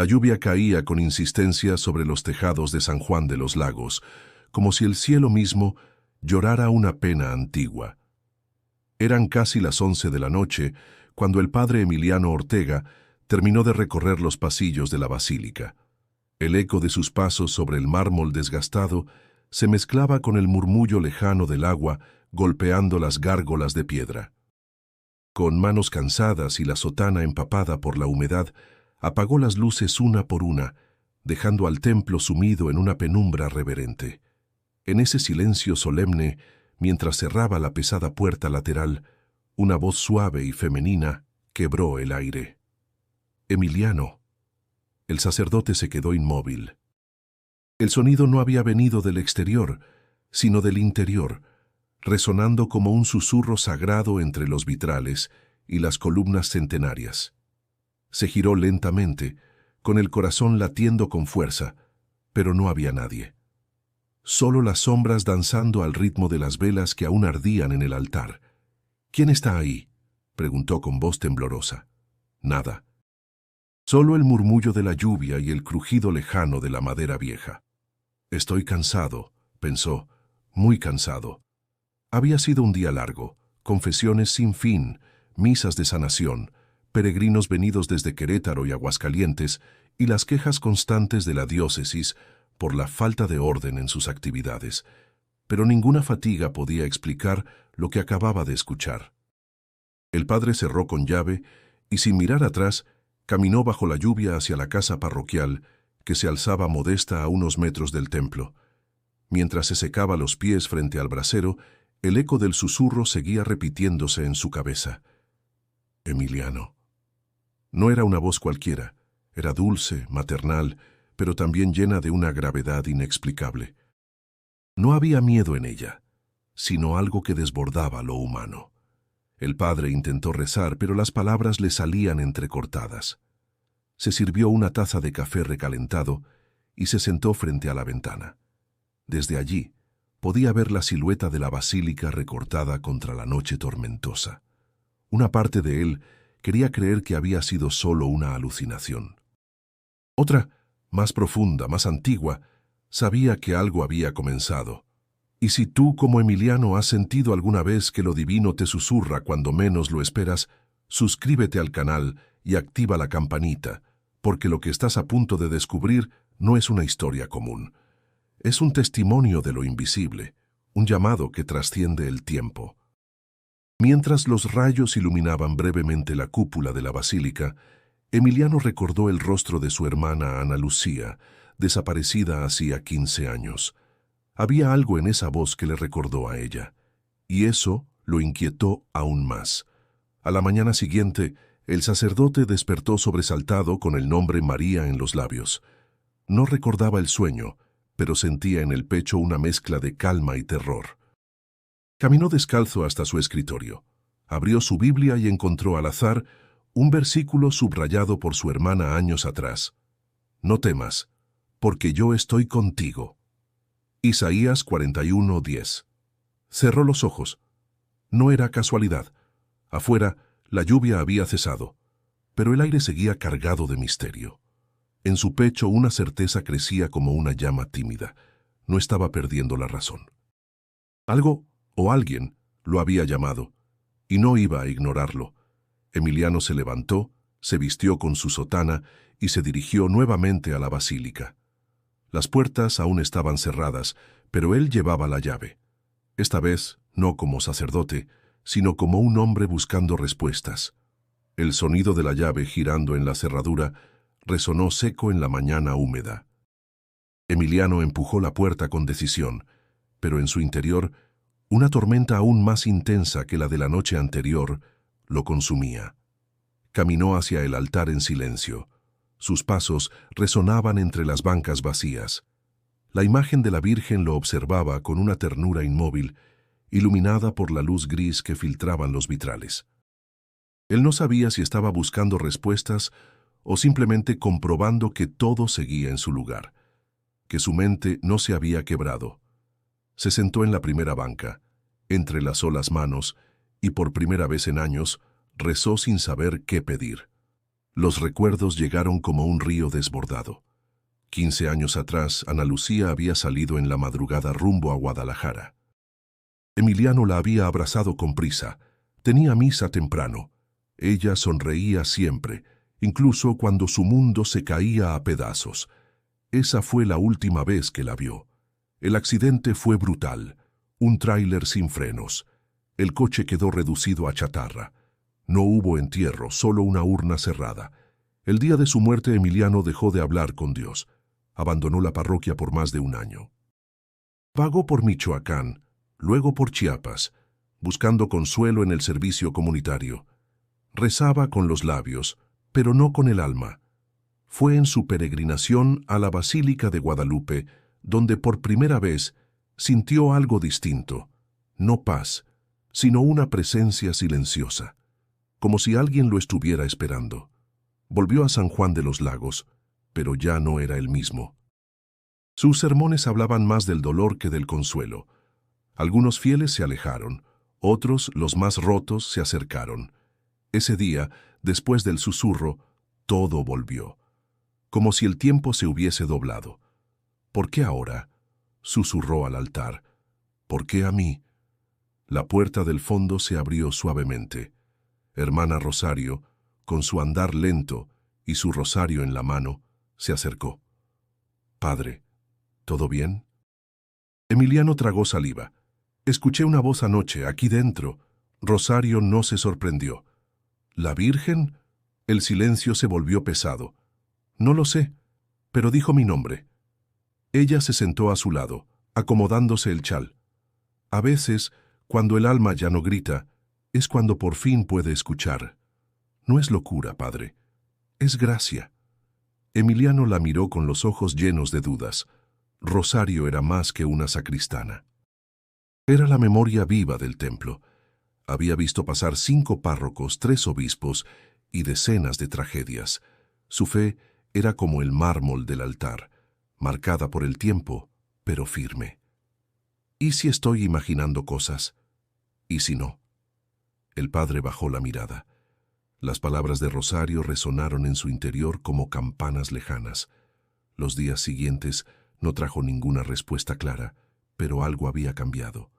La lluvia caía con insistencia sobre los tejados de San Juan de los Lagos, como si el cielo mismo llorara una pena antigua. Eran casi las 11 de la noche cuando el padre Emiliano Ortega terminó de recorrer los pasillos de la basílica. El eco de sus pasos sobre el mármol desgastado se mezclaba con el murmullo lejano del agua golpeando las gárgolas de piedra. Con manos cansadas y la sotana empapada por la humedad, apagó las luces una por una, dejando al templo sumido en una penumbra reverente. En ese silencio solemne, mientras cerraba la pesada puerta lateral, una voz suave y femenina quebró el aire. «Emiliano». El sacerdote se quedó inmóvil. El sonido no había venido del exterior, sino del interior, resonando como un susurro sagrado entre los vitrales y las columnas centenarias. Se giró lentamente, con el corazón latiendo con fuerza, pero no había nadie. Solo las sombras danzando al ritmo de las velas que aún ardían en el altar. «¿Quién está ahí?», preguntó con voz temblorosa. Nada. Solo el murmullo de la lluvia y el crujido lejano de la madera vieja. «Estoy cansado», pensó, muy cansado. Había sido un día largo, confesiones sin fin, misas de sanación, peregrinos venidos desde Querétaro y Aguascalientes y las quejas constantes de la diócesis por la falta de orden en sus actividades, pero ninguna fatiga podía explicar lo que acababa de escuchar. El padre cerró con llave y, sin mirar atrás, caminó bajo la lluvia hacia la casa parroquial que se alzaba modesta a unos metros del templo. Mientras se secaba los pies frente al brasero, el eco del susurro seguía repitiéndose en su cabeza. «Emiliano». No era una voz cualquiera, era dulce, maternal, pero también llena de una gravedad inexplicable. No había miedo en ella, sino algo que desbordaba lo humano. El padre intentó rezar, pero las palabras le salían entrecortadas. Se sirvió una taza de café recalentado y se sentó frente a la ventana. Desde allí podía ver la silueta de la basílica recortada contra la noche tormentosa. Una parte de él quería creer que había sido solo una alucinación. Otra, más profunda, más antigua, sabía que algo había comenzado. Y si tú, como Emiliano, has sentido alguna vez que lo divino te susurra cuando menos lo esperas, suscríbete al canal y activa la campanita, porque lo que estás a punto de descubrir no es una historia común. Es un testimonio de lo invisible, un llamado que trasciende el tiempo. Mientras los rayos iluminaban brevemente la cúpula de la basílica, Emiliano recordó el rostro de su hermana Ana Lucía, desaparecida hacía 15 años. Había algo en esa voz que le recordó a ella, y eso lo inquietó aún más. A la mañana siguiente, el sacerdote despertó sobresaltado con el nombre María en los labios. No recordaba el sueño, pero sentía en el pecho una mezcla de calma y terror. Caminó descalzo hasta su escritorio. Abrió su Biblia y encontró al azar un versículo subrayado por su hermana años atrás. «No temas, porque yo estoy contigo». Isaías 41:10. Cerró los ojos. No era casualidad. Afuera, la lluvia había cesado, pero el aire seguía cargado de misterio. En su pecho una certeza crecía como una llama tímida. No estaba perdiendo la razón. Algo o alguien lo había llamado, y no iba a ignorarlo. Emiliano se levantó, se vistió con su sotana y se dirigió nuevamente a la basílica. Las puertas aún estaban cerradas, pero él llevaba la llave. Esta vez, no como sacerdote, sino como un hombre buscando respuestas. El sonido de la llave girando en la cerradura resonó seco en la mañana húmeda. Emiliano empujó la puerta con decisión, pero en su interior, una tormenta aún más intensa que la de la noche anterior lo consumía. Caminó hacia el altar en silencio. Sus pasos resonaban entre las bancas vacías. La imagen de la Virgen lo observaba con una ternura inmóvil, iluminada por la luz gris que filtraban los vitrales. Él no sabía si estaba buscando respuestas o simplemente comprobando que todo seguía en su lugar, que su mente no se había quebrado. Se sentó en la primera banca, entrelazó las manos y por primera vez en años rezó sin saber qué pedir. Los recuerdos llegaron como un río desbordado. 15 años atrás, Ana Lucía había salido en la madrugada rumbo a Guadalajara. Emiliano la había abrazado con prisa. Tenía misa temprano. Ella sonreía siempre, incluso cuando su mundo se caía a pedazos. Esa fue la última vez que la vio. El accidente fue brutal. Un tráiler sin frenos. El coche quedó reducido a chatarra. No hubo entierro, solo una urna cerrada. El día de su muerte, Emiliano dejó de hablar con Dios. Abandonó la parroquia por más de un año. Vagó por Michoacán, luego por Chiapas, buscando consuelo en el servicio comunitario. Rezaba con los labios, pero no con el alma. Fue en su peregrinación a la Basílica de Guadalupe, donde por primera vez sintió algo distinto, no paz, sino una presencia silenciosa, como si alguien lo estuviera esperando. Volvió a San Juan de los Lagos, pero ya no era el mismo. Sus sermones hablaban más del dolor que del consuelo. Algunos fieles se alejaron, otros, los más rotos, se acercaron. Ese día, después del susurro, todo volvió, como si el tiempo se hubiese doblado. ¿Por qué ahora?, susurró al altar. ¿Por qué a mí? La puerta del fondo se abrió suavemente. Hermana Rosario, con su andar lento y su rosario en la mano, se acercó. «Padre, ¿todo bien?» Emiliano tragó saliva. «Escuché una voz anoche, aquí dentro». Rosario no se sorprendió. «¿La Virgen?» El silencio se volvió pesado. «No lo sé, pero dijo mi nombre». Ella se sentó a su lado, acomodándose el chal. A veces, cuando el alma ya no grita, es cuando por fin puede escuchar. No es locura, padre. Es gracia. Emiliano la miró con los ojos llenos de dudas. Rosario era más que una sacristana. Era la memoria viva del templo. Había visto pasar 5 párrocos, 3 obispos y decenas de tragedias. Su fe era como el mármol del altar, marcada por el tiempo, pero firme. ¿Y si estoy imaginando cosas? ¿Y si no? El padre bajó la mirada. Las palabras de Rosario resonaron en su interior como campanas lejanas. Los días siguientes no trajo ninguna respuesta clara, pero algo había cambiado.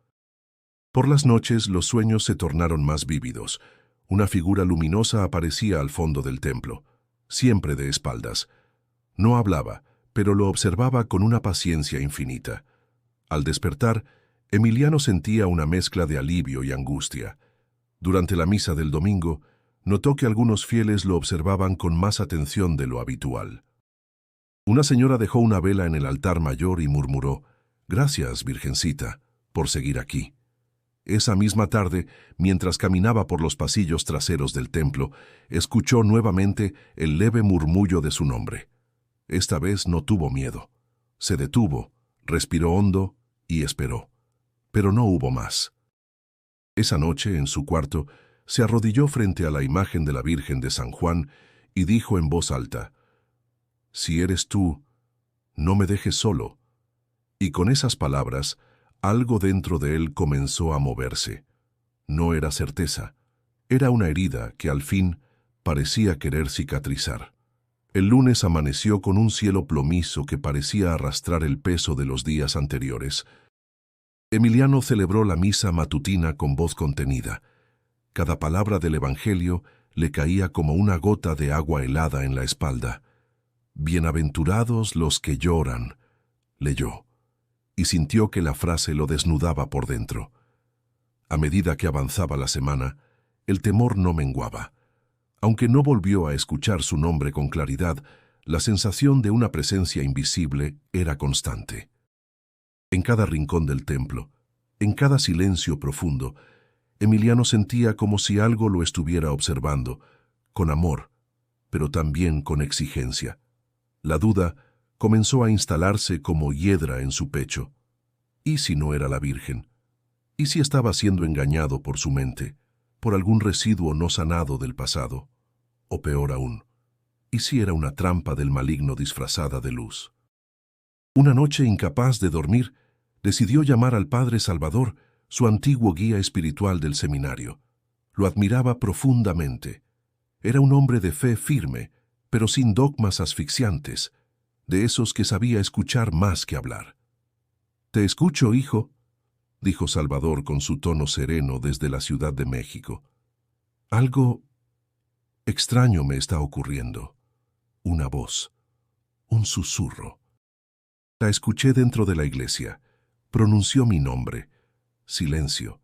Por las noches los sueños se tornaron más vívidos. Una figura luminosa aparecía al fondo del templo, siempre de espaldas. No hablaba, pero lo observaba con una paciencia infinita. Al despertar, Emiliano sentía una mezcla de alivio y angustia. Durante la misa del domingo, notó que algunos fieles lo observaban con más atención de lo habitual. Una señora dejó una vela en el altar mayor y murmuró: «Gracias, Virgencita, por seguir aquí». Esa misma tarde, mientras caminaba por los pasillos traseros del templo, escuchó nuevamente el leve murmullo de su nombre. Esta vez no tuvo miedo. Se detuvo, respiró hondo y esperó. Pero no hubo más. Esa noche, en su cuarto, se arrodilló frente a la imagen de la Virgen de San Juan y dijo en voz alta: «Si eres tú, no me dejes solo». Y con esas palabras, algo dentro de él comenzó a moverse. No era certeza, era una herida que al fin parecía querer cicatrizar. El lunes amaneció con un cielo plomizo que parecía arrastrar el peso de los días anteriores. Emiliano celebró la misa matutina con voz contenida. Cada palabra del Evangelio le caía como una gota de agua helada en la espalda. «Bienaventurados los que lloran», leyó, y sintió que la frase lo desnudaba por dentro. A medida que avanzaba la semana, el temor no menguaba. Aunque no volvió a escuchar su nombre con claridad, la sensación de una presencia invisible era constante. En cada rincón del templo, en cada silencio profundo, Emiliano sentía como si algo lo estuviera observando, con amor, pero también con exigencia. La duda comenzó a instalarse como hiedra en su pecho. ¿Y si no era la Virgen? ¿Y si estaba siendo engañado por su mente, por algún residuo no sanado del pasado? O peor aún, ¿y si era una trampa del maligno disfrazada de luz? Una noche, incapaz de dormir, decidió llamar al Padre Salvador, su antiguo guía espiritual del seminario. Lo admiraba profundamente. Era un hombre de fe firme, pero sin dogmas asfixiantes, de esos que sabía escuchar más que hablar. «Te escucho, hijo», dijo Salvador con su tono sereno desde la Ciudad de México. «Algo extraño me está ocurriendo. Una voz, un susurro. La escuché dentro de la iglesia. Pronunció mi nombre. Silencio.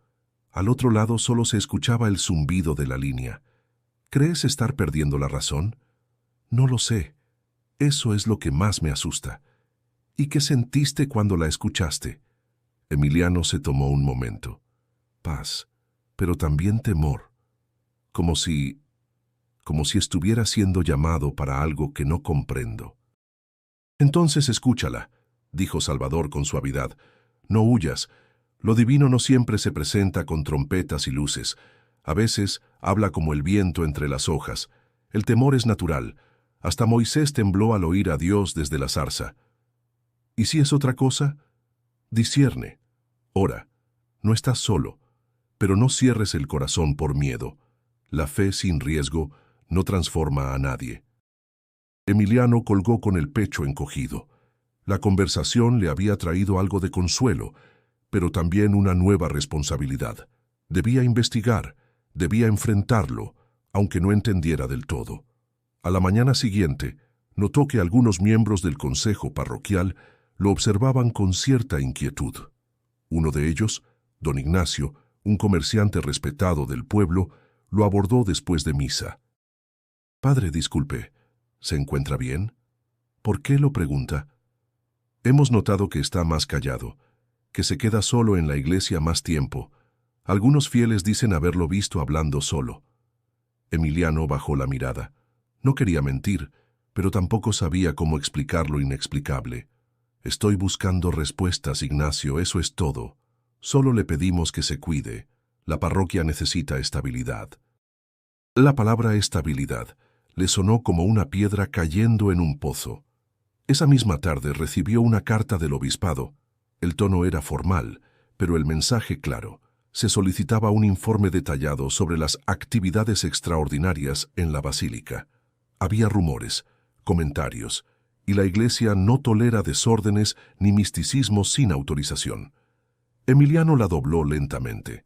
Al otro lado solo se escuchaba el zumbido de la línea. ¿Crees estar perdiendo la razón? No lo sé. Eso es lo que más me asusta. ¿Y qué sentiste cuando la escuchaste?» Emiliano se tomó un momento. Paz, pero también temor. Como si estuviera siendo llamado para algo que no comprendo. «Entonces escúchala», dijo Salvador con suavidad. «No huyas. Lo divino no siempre se presenta con trompetas y luces. A veces habla como el viento entre las hojas. El temor es natural. Hasta Moisés tembló al oír a Dios desde la zarza. ¿Y si es otra cosa? Discierne. Ora. No estás solo. Pero no cierres el corazón por miedo. La fe sin riesgo no transforma a nadie». Emiliano colgó con el pecho encogido. La conversación le había traído algo de consuelo, pero también una nueva responsabilidad. Debía investigar, debía enfrentarlo, aunque no entendiera del todo. A la mañana siguiente, notó que algunos miembros del consejo parroquial lo observaban con cierta inquietud. Uno de ellos, don Ignacio, un comerciante respetado del pueblo, lo abordó después de misa. «Padre, disculpe, ¿se encuentra bien? ¿Por qué lo pregunta? Hemos notado que está más callado, que se queda solo en la iglesia más tiempo. Algunos fieles dicen haberlo visto hablando solo». Emiliano bajó la mirada. No quería mentir, pero tampoco sabía cómo explicar lo inexplicable. «Estoy buscando respuestas, Ignacio, eso es todo. Solo le pedimos que se cuide. La parroquia necesita estabilidad». La palabra estabilidad le sonó como una piedra cayendo en un pozo. Esa misma tarde recibió una carta del obispado. El tono era formal, pero el mensaje claro. Se solicitaba un informe detallado sobre las actividades extraordinarias en la basílica. Había rumores, comentarios, y la iglesia no tolera desórdenes ni misticismo sin autorización. Emiliano la dobló lentamente.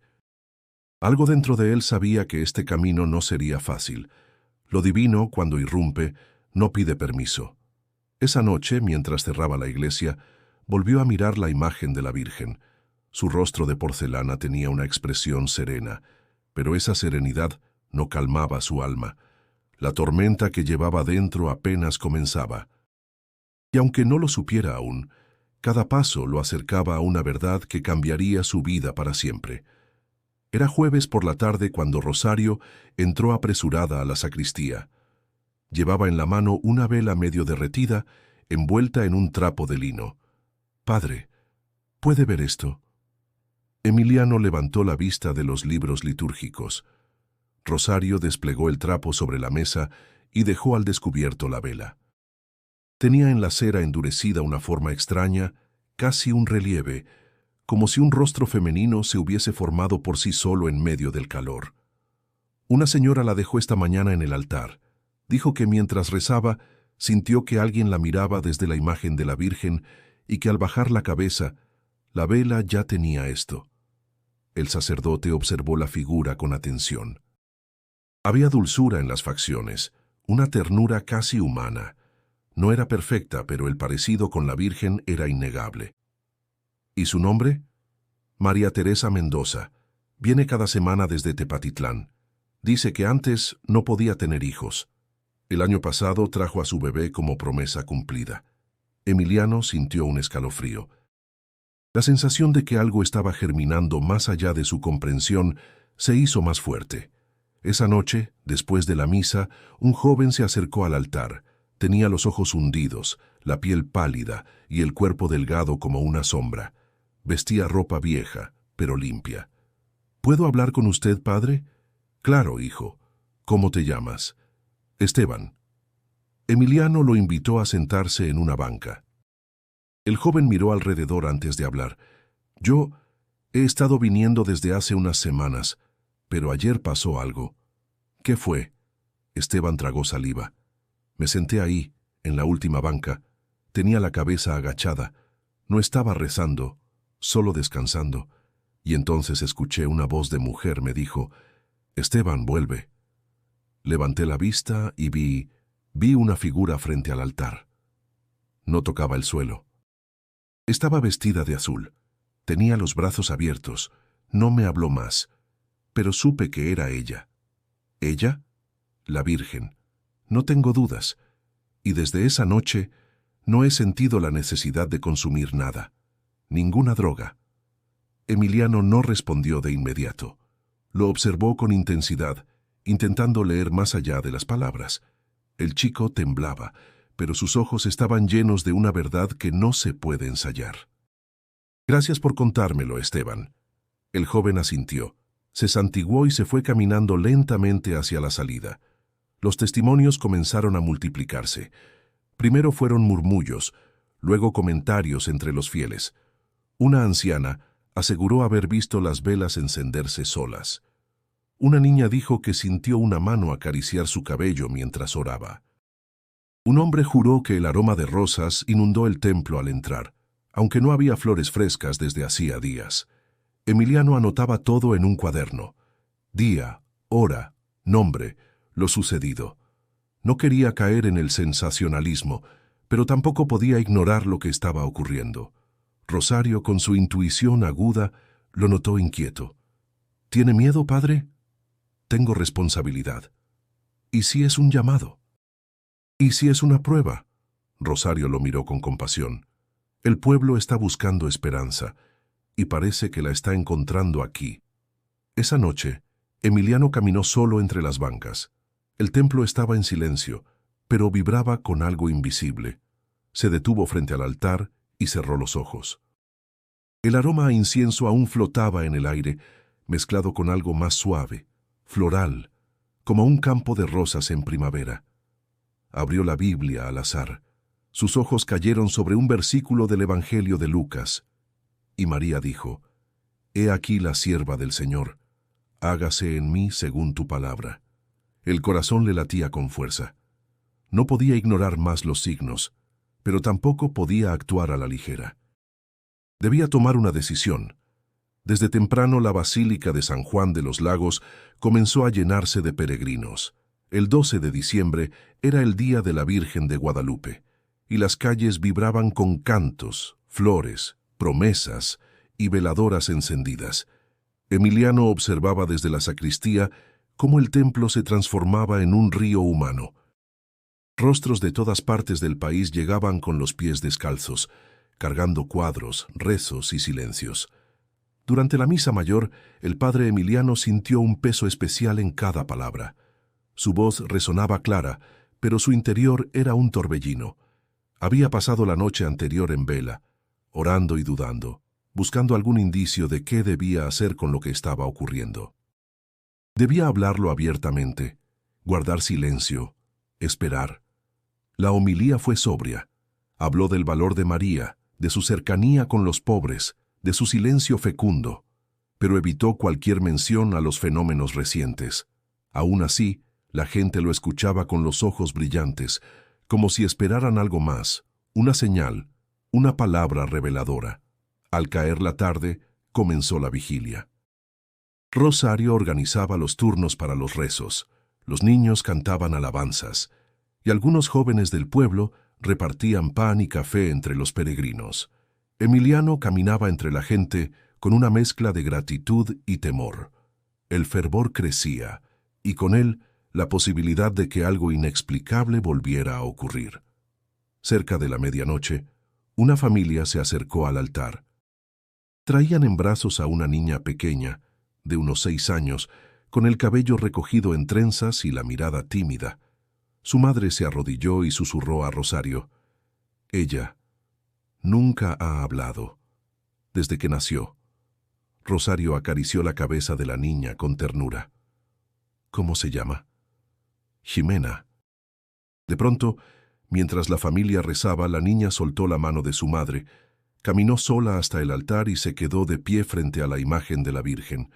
Algo dentro de él sabía que este camino no sería fácil. Lo divino, cuando irrumpe, no pide permiso. Esa noche, mientras cerraba la iglesia, volvió a mirar la imagen de la Virgen. Su rostro de porcelana tenía una expresión serena, pero esa serenidad no calmaba su alma. La tormenta que llevaba dentro apenas comenzaba. Y aunque no lo supiera aún, cada paso lo acercaba a una verdad que cambiaría su vida para siempre. Era jueves por la tarde cuando Rosario entró apresurada a la sacristía. Llevaba en la mano una vela medio derretida, envuelta en un trapo de lino. «Padre, ¿puede ver esto?» Emiliano levantó la vista de los libros litúrgicos. Rosario desplegó el trapo sobre la mesa y dejó al descubierto la vela. Tenía en la cera endurecida una forma extraña, casi un relieve, como si un rostro femenino se hubiese formado por sí solo en medio del calor. Una señora la dejó esta mañana en el altar. Dijo que mientras rezaba, sintió que alguien la miraba desde la imagen de la Virgen y que al bajar la cabeza, la vela ya tenía esto. El sacerdote observó la figura con atención. Había dulzura en las facciones, una ternura casi humana. No era perfecta, pero el parecido con la Virgen era innegable. ¿Y su nombre? María Teresa Mendoza. Viene cada semana desde Tepatitlán. Dice que antes no podía tener hijos. El año pasado trajo a su bebé como promesa cumplida. Emiliano sintió un escalofrío. La sensación de que algo estaba germinando más allá de su comprensión se hizo más fuerte. Esa noche, después de la misa, un joven se acercó al altar. Tenía los ojos hundidos, la piel pálida y el cuerpo delgado como una sombra. Vestía ropa vieja, pero limpia. ¿Puedo hablar con usted, padre? Claro, hijo. ¿Cómo te llamas? Esteban. Emiliano lo invitó a sentarse en una banca. El joven miró alrededor antes de hablar. Yo he estado viniendo desde hace unas semanas, pero ayer pasó algo. ¿Qué fue? Esteban tragó saliva. Me senté ahí, en la última banca. Tenía la cabeza agachada. No estaba rezando, solo descansando. Y entonces escuché una voz de mujer. Me dijo, «Esteban, vuelve». Levanté la vista y vi una figura frente al altar. No tocaba el suelo. Estaba vestida de azul. Tenía los brazos abiertos. No me habló más, pero supe que era ella. ¿Ella? La Virgen. No tengo dudas. Y desde esa noche no he sentido la necesidad de consumir nada, ninguna droga. Emiliano no respondió de inmediato. Lo observó con intensidad, intentando leer más allá de las palabras. El chico temblaba, pero sus ojos estaban llenos de una verdad que no se puede ensayar. «Gracias por contármelo, Esteban». El joven asintió, se santiguó y se fue caminando lentamente hacia la salida. Los testimonios comenzaron a multiplicarse. Primero fueron murmullos, luego comentarios entre los fieles. Una anciana aseguró haber visto las velas encenderse solas. Una niña dijo que sintió una mano acariciar su cabello mientras oraba. Un hombre juró que el aroma de rosas inundó el templo al entrar, aunque no había flores frescas desde hacía días. Emiliano anotaba todo en un cuaderno. Día, hora, nombre, lo sucedido. No quería caer en el sensacionalismo, pero tampoco podía ignorar lo que estaba ocurriendo. Rosario, con su intuición aguda, lo notó inquieto. «¿Tiene miedo, padre?» «Tengo responsabilidad». «¿Y si es un llamado?» «¿Y si es una prueba?» Rosario lo miró con compasión. «El pueblo está buscando esperanza, y parece que la está encontrando aquí». Esa noche, Emiliano caminó solo entre las bancas. El templo estaba en silencio, pero vibraba con algo invisible. Se detuvo frente al altar y cerró los ojos. El aroma a incienso aún flotaba en el aire, mezclado con algo más suave, floral, como un campo de rosas en primavera. Abrió la Biblia al azar. Sus ojos cayeron sobre un versículo del Evangelio de Lucas. Y María dijo, «He aquí la sierva del Señor. Hágase en mí según tu palabra». El corazón le latía con fuerza. No podía ignorar más los signos, pero tampoco podía actuar a la ligera. Debía tomar una decisión. Desde temprano la Basílica de San Juan de los Lagos comenzó a llenarse de peregrinos. El 12 de diciembre era el día de la Virgen de Guadalupe, y las calles vibraban con cantos, flores, promesas y veladoras encendidas. Emiliano observaba desde la sacristía cómo el templo se transformaba en un río humano. Rostros de todas partes del país llegaban con los pies descalzos, cargando cuadros, rezos y silencios. Durante la misa mayor, el padre Emiliano sintió un peso especial en cada palabra. Su voz resonaba clara, pero su interior era un torbellino. Había pasado la noche anterior en vela, orando y dudando, buscando algún indicio de qué debía hacer con lo que estaba ocurriendo. Debía hablarlo abiertamente, guardar silencio, esperar. La homilía fue sobria. Habló del valor de María, de su cercanía con los pobres, de su silencio fecundo, pero evitó cualquier mención a los fenómenos recientes. Aún así, la gente lo escuchaba con los ojos brillantes, como si esperaran algo más, una señal, una palabra reveladora. Al caer la tarde, comenzó la vigilia. Rosario organizaba los turnos para los rezos, los niños cantaban alabanzas, y algunos jóvenes del pueblo repartían pan y café entre los peregrinos. Emiliano caminaba entre la gente con una mezcla de gratitud y temor. El fervor crecía, y con él la posibilidad de que algo inexplicable volviera a ocurrir. Cerca de la medianoche, una familia se acercó al altar. Traían en brazos a una niña pequeña, de unos 6 años, con el cabello recogido en trenzas y la mirada tímida. Su madre se arrodilló y susurró a Rosario. Ella nunca ha hablado, desde que nació. Rosario acarició la cabeza de la niña con ternura. ¿Cómo se llama? Jimena. De pronto, mientras la familia rezaba, la niña soltó la mano de su madre, caminó sola hasta el altar y se quedó de pie frente a la imagen de la Virgen.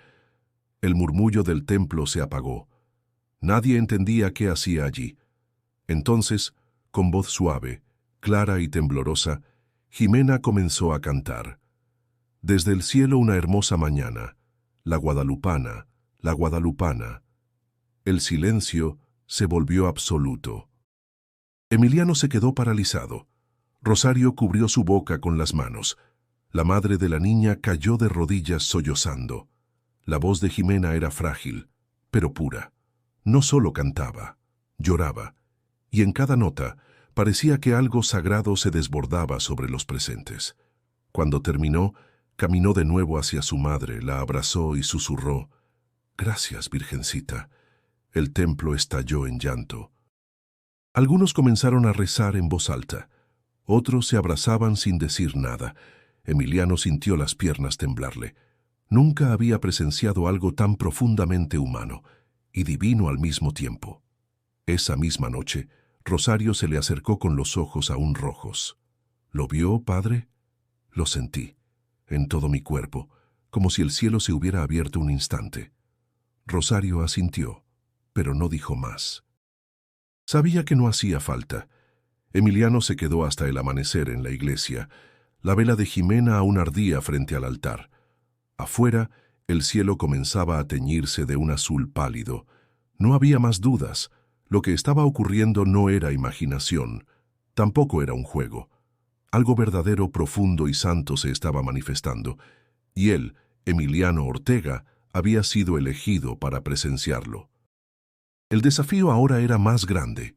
El murmullo del templo se apagó. Nadie entendía qué hacía allí. Entonces, con voz suave, clara y temblorosa, Jimena comenzó a cantar. Desde el cielo una hermosa mañana, la guadalupana, la guadalupana. El silencio se volvió absoluto. Emiliano se quedó paralizado. Rosario cubrió su boca con las manos. La madre de la niña cayó de rodillas sollozando. La voz de Jimena era frágil, pero pura. No solo cantaba, lloraba, y en cada nota parecía que algo sagrado se desbordaba sobre los presentes. Cuando terminó, caminó de nuevo hacia su madre, la abrazó y susurró: «Gracias, Virgencita». El templo estalló en llanto. Algunos comenzaron a rezar en voz alta. Otros se abrazaban sin decir nada. Emiliano sintió las piernas temblarle. Nunca había presenciado algo tan profundamente humano y divino al mismo tiempo. Esa misma noche, Rosario se le acercó con los ojos aún rojos. «¿Lo vio, padre?» «Lo sentí, en todo mi cuerpo, como si el cielo se hubiera abierto un instante». Rosario asintió, pero no dijo más. Sabía que no hacía falta. Emiliano se quedó hasta el amanecer en la iglesia. La vela de Jimena aún ardía frente al altar. Afuera, el cielo comenzaba a teñirse de un azul pálido. No había más dudas. Lo que estaba ocurriendo no era imaginación. Tampoco era un juego. Algo verdadero, profundo y santo se estaba manifestando. Y él, Emiliano Ortega, había sido elegido para presenciarlo. El desafío ahora era más grande,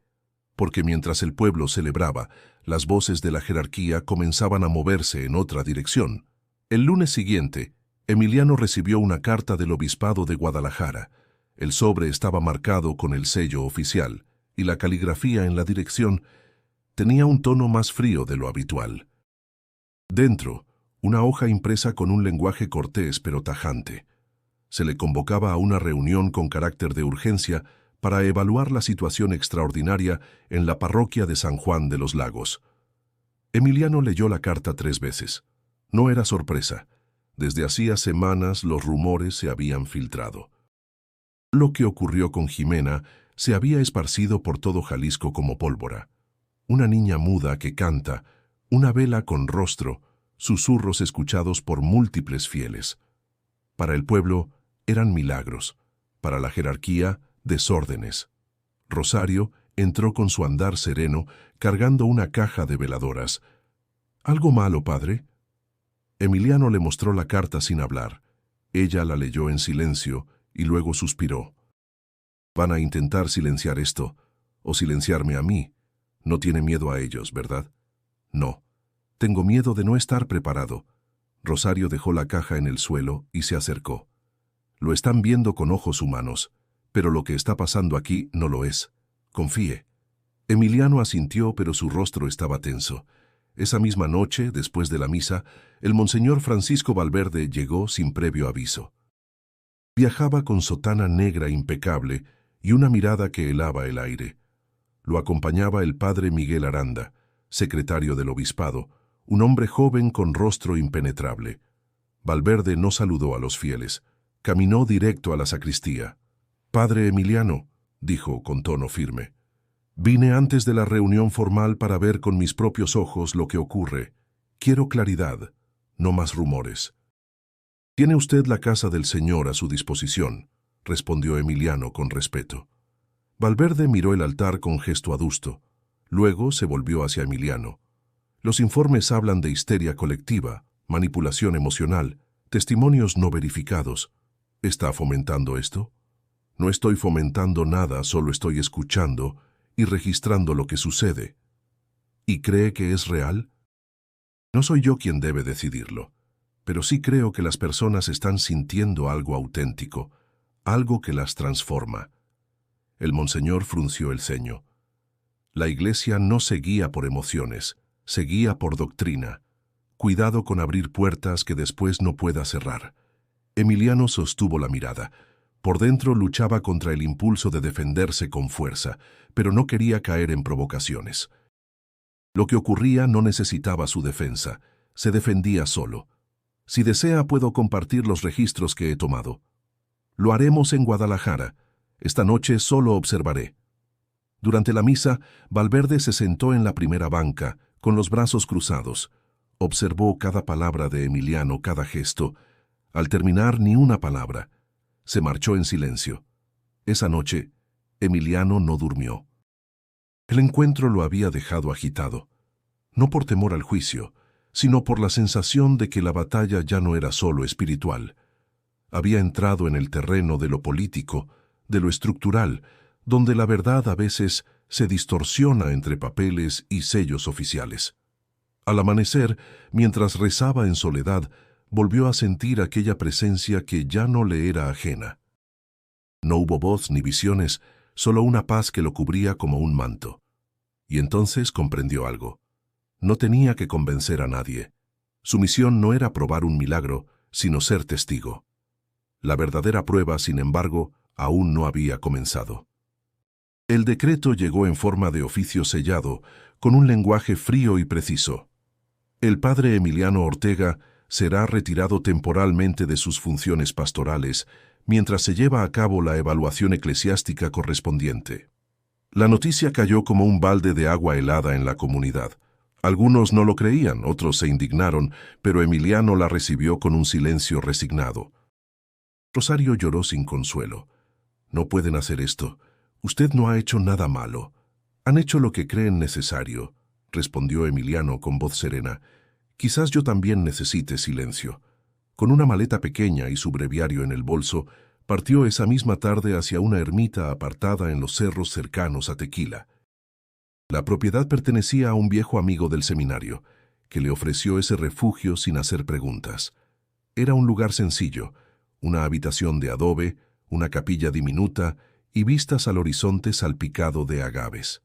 porque mientras el pueblo celebraba, las voces de la jerarquía comenzaban a moverse en otra dirección. El lunes siguiente, Emiliano recibió una carta del obispado de Guadalajara. El sobre estaba marcado con el sello oficial, y la caligrafía en la dirección tenía un tono más frío de lo habitual. Dentro, una hoja impresa con un lenguaje cortés pero tajante. Se le convocaba a una reunión con carácter de urgencia para evaluar la situación extraordinaria en la parroquia de San Juan de los Lagos. Emiliano leyó la carta 3 veces. No era sorpresa. Desde hacía semanas los rumores se habían filtrado. Lo que ocurrió con Jimena se había esparcido por todo Jalisco como pólvora. Una niña muda que canta, una vela con rostro, susurros escuchados por múltiples fieles. Para el pueblo eran milagros, para la jerarquía, desórdenes. Rosario entró con su andar sereno, cargando una caja de veladoras. «¿Algo malo, padre?» Emiliano le mostró la carta sin hablar. Ella la leyó en silencio y luego suspiró. «Van a intentar silenciar esto, o silenciarme a mí. No tiene miedo a ellos, ¿verdad?» «No. Tengo miedo de no estar preparado». Rosario dejó la caja en el suelo y se acercó. «Lo están viendo con ojos humanos, pero lo que está pasando aquí no lo es. Confíe». Emiliano asintió, pero su rostro estaba tenso. Esa misma noche, después de la misa, el monseñor Francisco Valverde llegó sin previo aviso. Viajaba con sotana negra impecable y una mirada que helaba el aire. Lo acompañaba el padre Miguel Aranda, secretario del obispado, un hombre joven con rostro impenetrable. Valverde no saludó a los fieles. Caminó directo a la sacristía. «Padre Emiliano», dijo con tono firme, «vine antes de la reunión formal para ver con mis propios ojos lo que ocurre. Quiero claridad, no más rumores». «Tiene usted la casa del Señor a su disposición», respondió Emiliano con respeto. Valverde miró el altar con gesto adusto. Luego se volvió hacia Emiliano. «Los informes hablan de histeria colectiva, manipulación emocional, testimonios no verificados. ¿Está fomentando esto?» «No estoy fomentando nada, solo estoy escuchando y registrando lo que sucede». «¿Y cree que es real?» «No soy yo quien debe decidirlo, pero sí creo que las personas están sintiendo algo auténtico, algo que las transforma». El monseñor frunció el ceño. «La Iglesia no se guía por emociones, se guía por doctrina. Cuidado con abrir puertas que después no pueda cerrar». Emiliano sostuvo la mirada. Por dentro luchaba contra el impulso de defenderse con fuerza, pero no quería caer en provocaciones. Lo que ocurría no necesitaba su defensa, se defendía solo. «Si desea, puedo compartir los registros que he tomado». «Lo haremos en Guadalajara». Esta noche solo observaré. Durante la misa, Valverde se sentó en la primera banca, con los brazos cruzados. Observó cada palabra de Emiliano, cada gesto. Al terminar, ni una palabra. Se marchó en silencio. Esa noche, Emiliano no durmió. El encuentro lo había dejado agitado, no por temor al juicio, sino por la sensación de que la batalla ya no era solo espiritual. Había entrado en el terreno de lo político, de lo estructural, donde la verdad a veces se distorsiona entre papeles y sellos oficiales. Al amanecer, mientras rezaba en soledad, volvió a sentir aquella presencia que ya no le era ajena. No hubo voz ni visiones, solo una paz que lo cubría como un manto. Y entonces comprendió algo. No tenía que convencer a nadie. Su misión no era probar un milagro, sino ser testigo. La verdadera prueba, sin embargo, aún no había comenzado. El decreto llegó en forma de oficio sellado, con un lenguaje frío y preciso. El padre Emiliano Ortega será retirado temporalmente de sus funciones pastorales, mientras se lleva a cabo la evaluación eclesiástica correspondiente. La noticia cayó como un balde de agua helada en la comunidad. Algunos no lo creían, otros se indignaron, pero Emiliano la recibió con un silencio resignado. Rosario lloró sin consuelo. «No pueden hacer esto. Usted no ha hecho nada malo. Han hecho lo que creen necesario», respondió Emiliano con voz serena. «Quizás yo también necesite silencio». Con una maleta pequeña y su breviario en el bolso, partió esa misma tarde hacia una ermita apartada en los cerros cercanos a Tequila. La propiedad pertenecía a un viejo amigo del seminario, que le ofreció ese refugio sin hacer preguntas. Era un lugar sencillo, una habitación de adobe, una capilla diminuta y vistas al horizonte salpicado de agaves.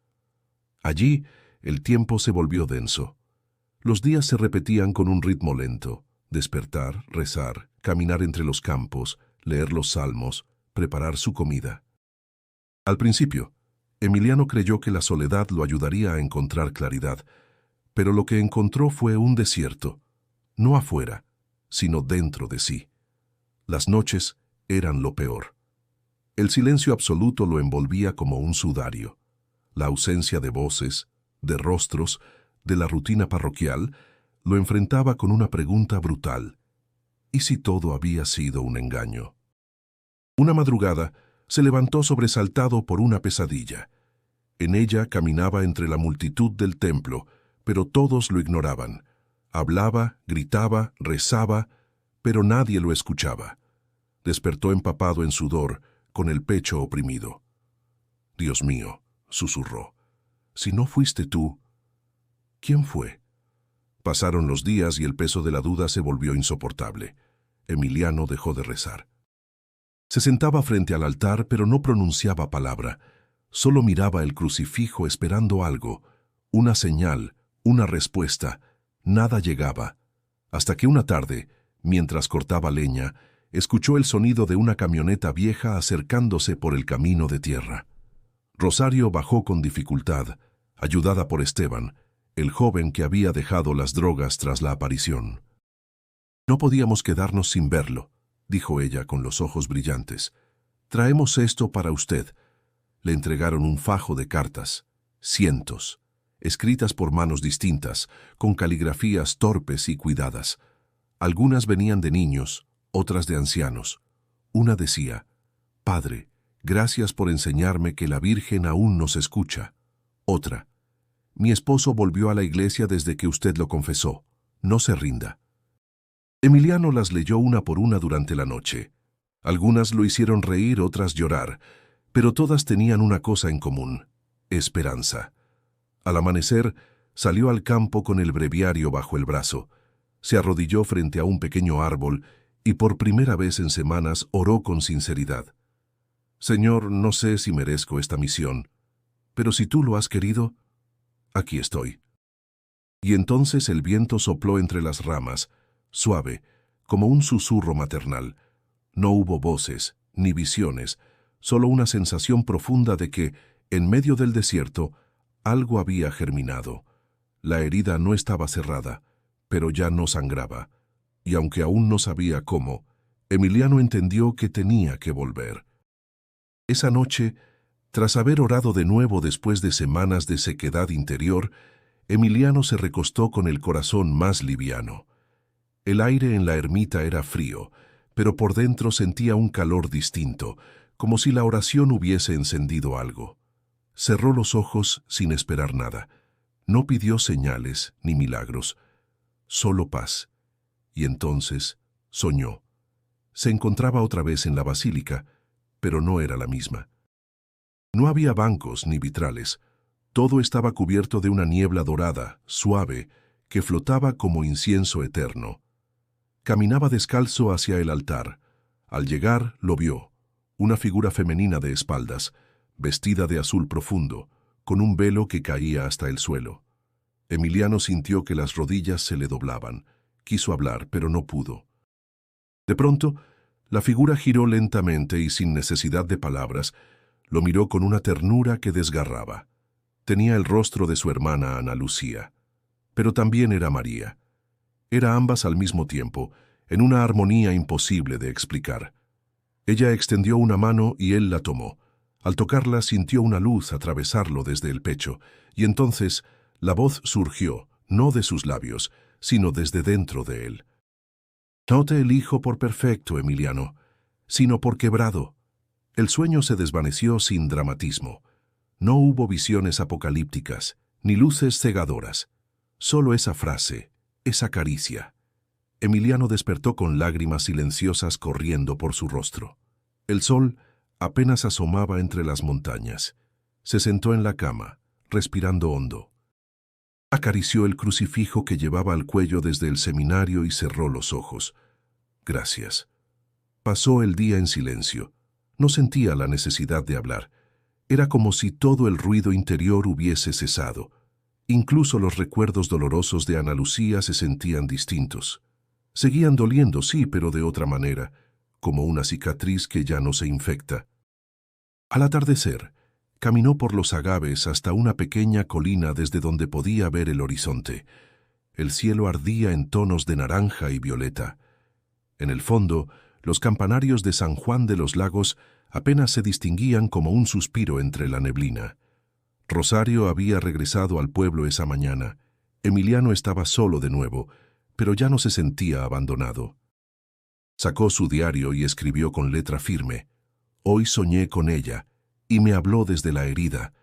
Allí, el tiempo se volvió denso. Los días se repetían con un ritmo lento: despertar, rezar, caminar entre los campos, leer los salmos, preparar su comida. Al principio, Emiliano creyó que la soledad lo ayudaría a encontrar claridad, pero lo que encontró fue un desierto, no afuera, sino dentro de sí. Las noches eran lo peor. El silencio absoluto lo envolvía como un sudario. La ausencia de voces, de rostros, de la rutina parroquial, lo enfrentaba con una pregunta brutal: ¿y si todo había sido un engaño? Una madrugada se levantó sobresaltado por una pesadilla. En ella caminaba entre la multitud del templo, pero todos lo ignoraban. Hablaba, gritaba, rezaba, pero nadie lo escuchaba. Despertó empapado en sudor, con el pecho oprimido. «Dios mío», susurró, «si no fuiste tú, ¿quién fue?». Pasaron los días y el peso de la duda se volvió insoportable. Emiliano dejó de rezar. Se sentaba frente al altar, pero no pronunciaba palabra. Solo miraba el crucifijo esperando algo, una señal, una respuesta. Nada llegaba, hasta que una tarde, mientras cortaba leña, escuchó el sonido de una camioneta vieja acercándose por el camino de tierra. Rosario bajó con dificultad, ayudada por Esteban, el joven que había dejado las drogas tras la aparición. «No podíamos quedarnos sin verlo», dijo ella con los ojos brillantes. «Traemos esto para usted». Le entregaron un fajo de cartas, cientos, escritas por manos distintas, con caligrafías torpes y cuidadas. Algunas venían de niños, otras de ancianos. Una decía: «Padre, gracias por enseñarme que la Virgen aún nos escucha». Otra: «Mi esposo volvió a la iglesia desde que usted lo confesó. No se rinda». Emiliano las leyó una por una durante la noche. Algunas lo hicieron reír, otras llorar, pero todas tenían una cosa en común: esperanza. Al amanecer, salió al campo con el breviario bajo el brazo. Se arrodilló frente a un pequeño árbol y por primera vez en semanas oró con sinceridad. «Señor, no sé si merezco esta misión, pero si tú lo has querido, aquí estoy». Y entonces el viento sopló entre las ramas, suave, como un susurro maternal. No hubo voces, ni visiones, solo una sensación profunda de que, en medio del desierto, algo había germinado. La herida no estaba cerrada, pero ya no sangraba, y aunque aún no sabía cómo, Emiliano entendió que tenía que volver. Esa noche, tras haber orado de nuevo después de semanas de sequedad interior, Emiliano se recostó con el corazón más liviano. El aire en la ermita era frío, pero por dentro sentía un calor distinto, como si la oración hubiese encendido algo. Cerró los ojos sin esperar nada. No pidió señales ni milagros, solo paz. Y entonces soñó. Se encontraba otra vez en la basílica, pero no era la misma. No había bancos ni vitrales. Todo estaba cubierto de una niebla dorada, suave, que flotaba como incienso eterno. Caminaba descalzo hacia el altar. Al llegar, lo vio. Una figura femenina de espaldas, vestida de azul profundo, con un velo que caía hasta el suelo. Emiliano sintió que las rodillas se le doblaban. Quiso hablar, pero no pudo. De pronto, la figura giró lentamente y sin necesidad de palabras, lo miró con una ternura que desgarraba. Tenía el rostro de su hermana Ana Lucía, pero también era María. Era ambas al mismo tiempo, en una armonía imposible de explicar. Ella extendió una mano y él la tomó. Al tocarla sintió una luz atravesarlo desde el pecho, y entonces la voz surgió, no de sus labios, sino desde dentro de él. No te elijo por perfecto, Emiliano, sino por quebrado. El sueño se desvaneció sin dramatismo. No hubo visiones apocalípticas, ni luces cegadoras. Solo esa frase, esa caricia. Emiliano despertó con lágrimas silenciosas corriendo por su rostro. El sol apenas asomaba entre las montañas. Se sentó en la cama, respirando hondo. Acarició el crucifijo que llevaba al cuello desde el seminario y cerró los ojos. Gracias. Pasó el día en silencio. No sentía la necesidad de hablar. Era como si todo el ruido interior hubiese cesado. Incluso los recuerdos dolorosos de Ana Lucía se sentían distintos. Seguían doliendo, sí, pero de otra manera, como una cicatriz que ya no se infecta. Al atardecer, caminó por los agaves hasta una pequeña colina desde donde podía ver el horizonte. El cielo ardía en tonos de naranja y violeta. En el fondo, los campanarios de San Juan de los Lagos apenas se distinguían como un suspiro entre la neblina. Rosario había regresado al pueblo esa mañana. Emiliano estaba solo de nuevo, pero ya no se sentía abandonado. Sacó su diario y escribió con letra firme: «Hoy soñé con ella, y me habló desde la herida,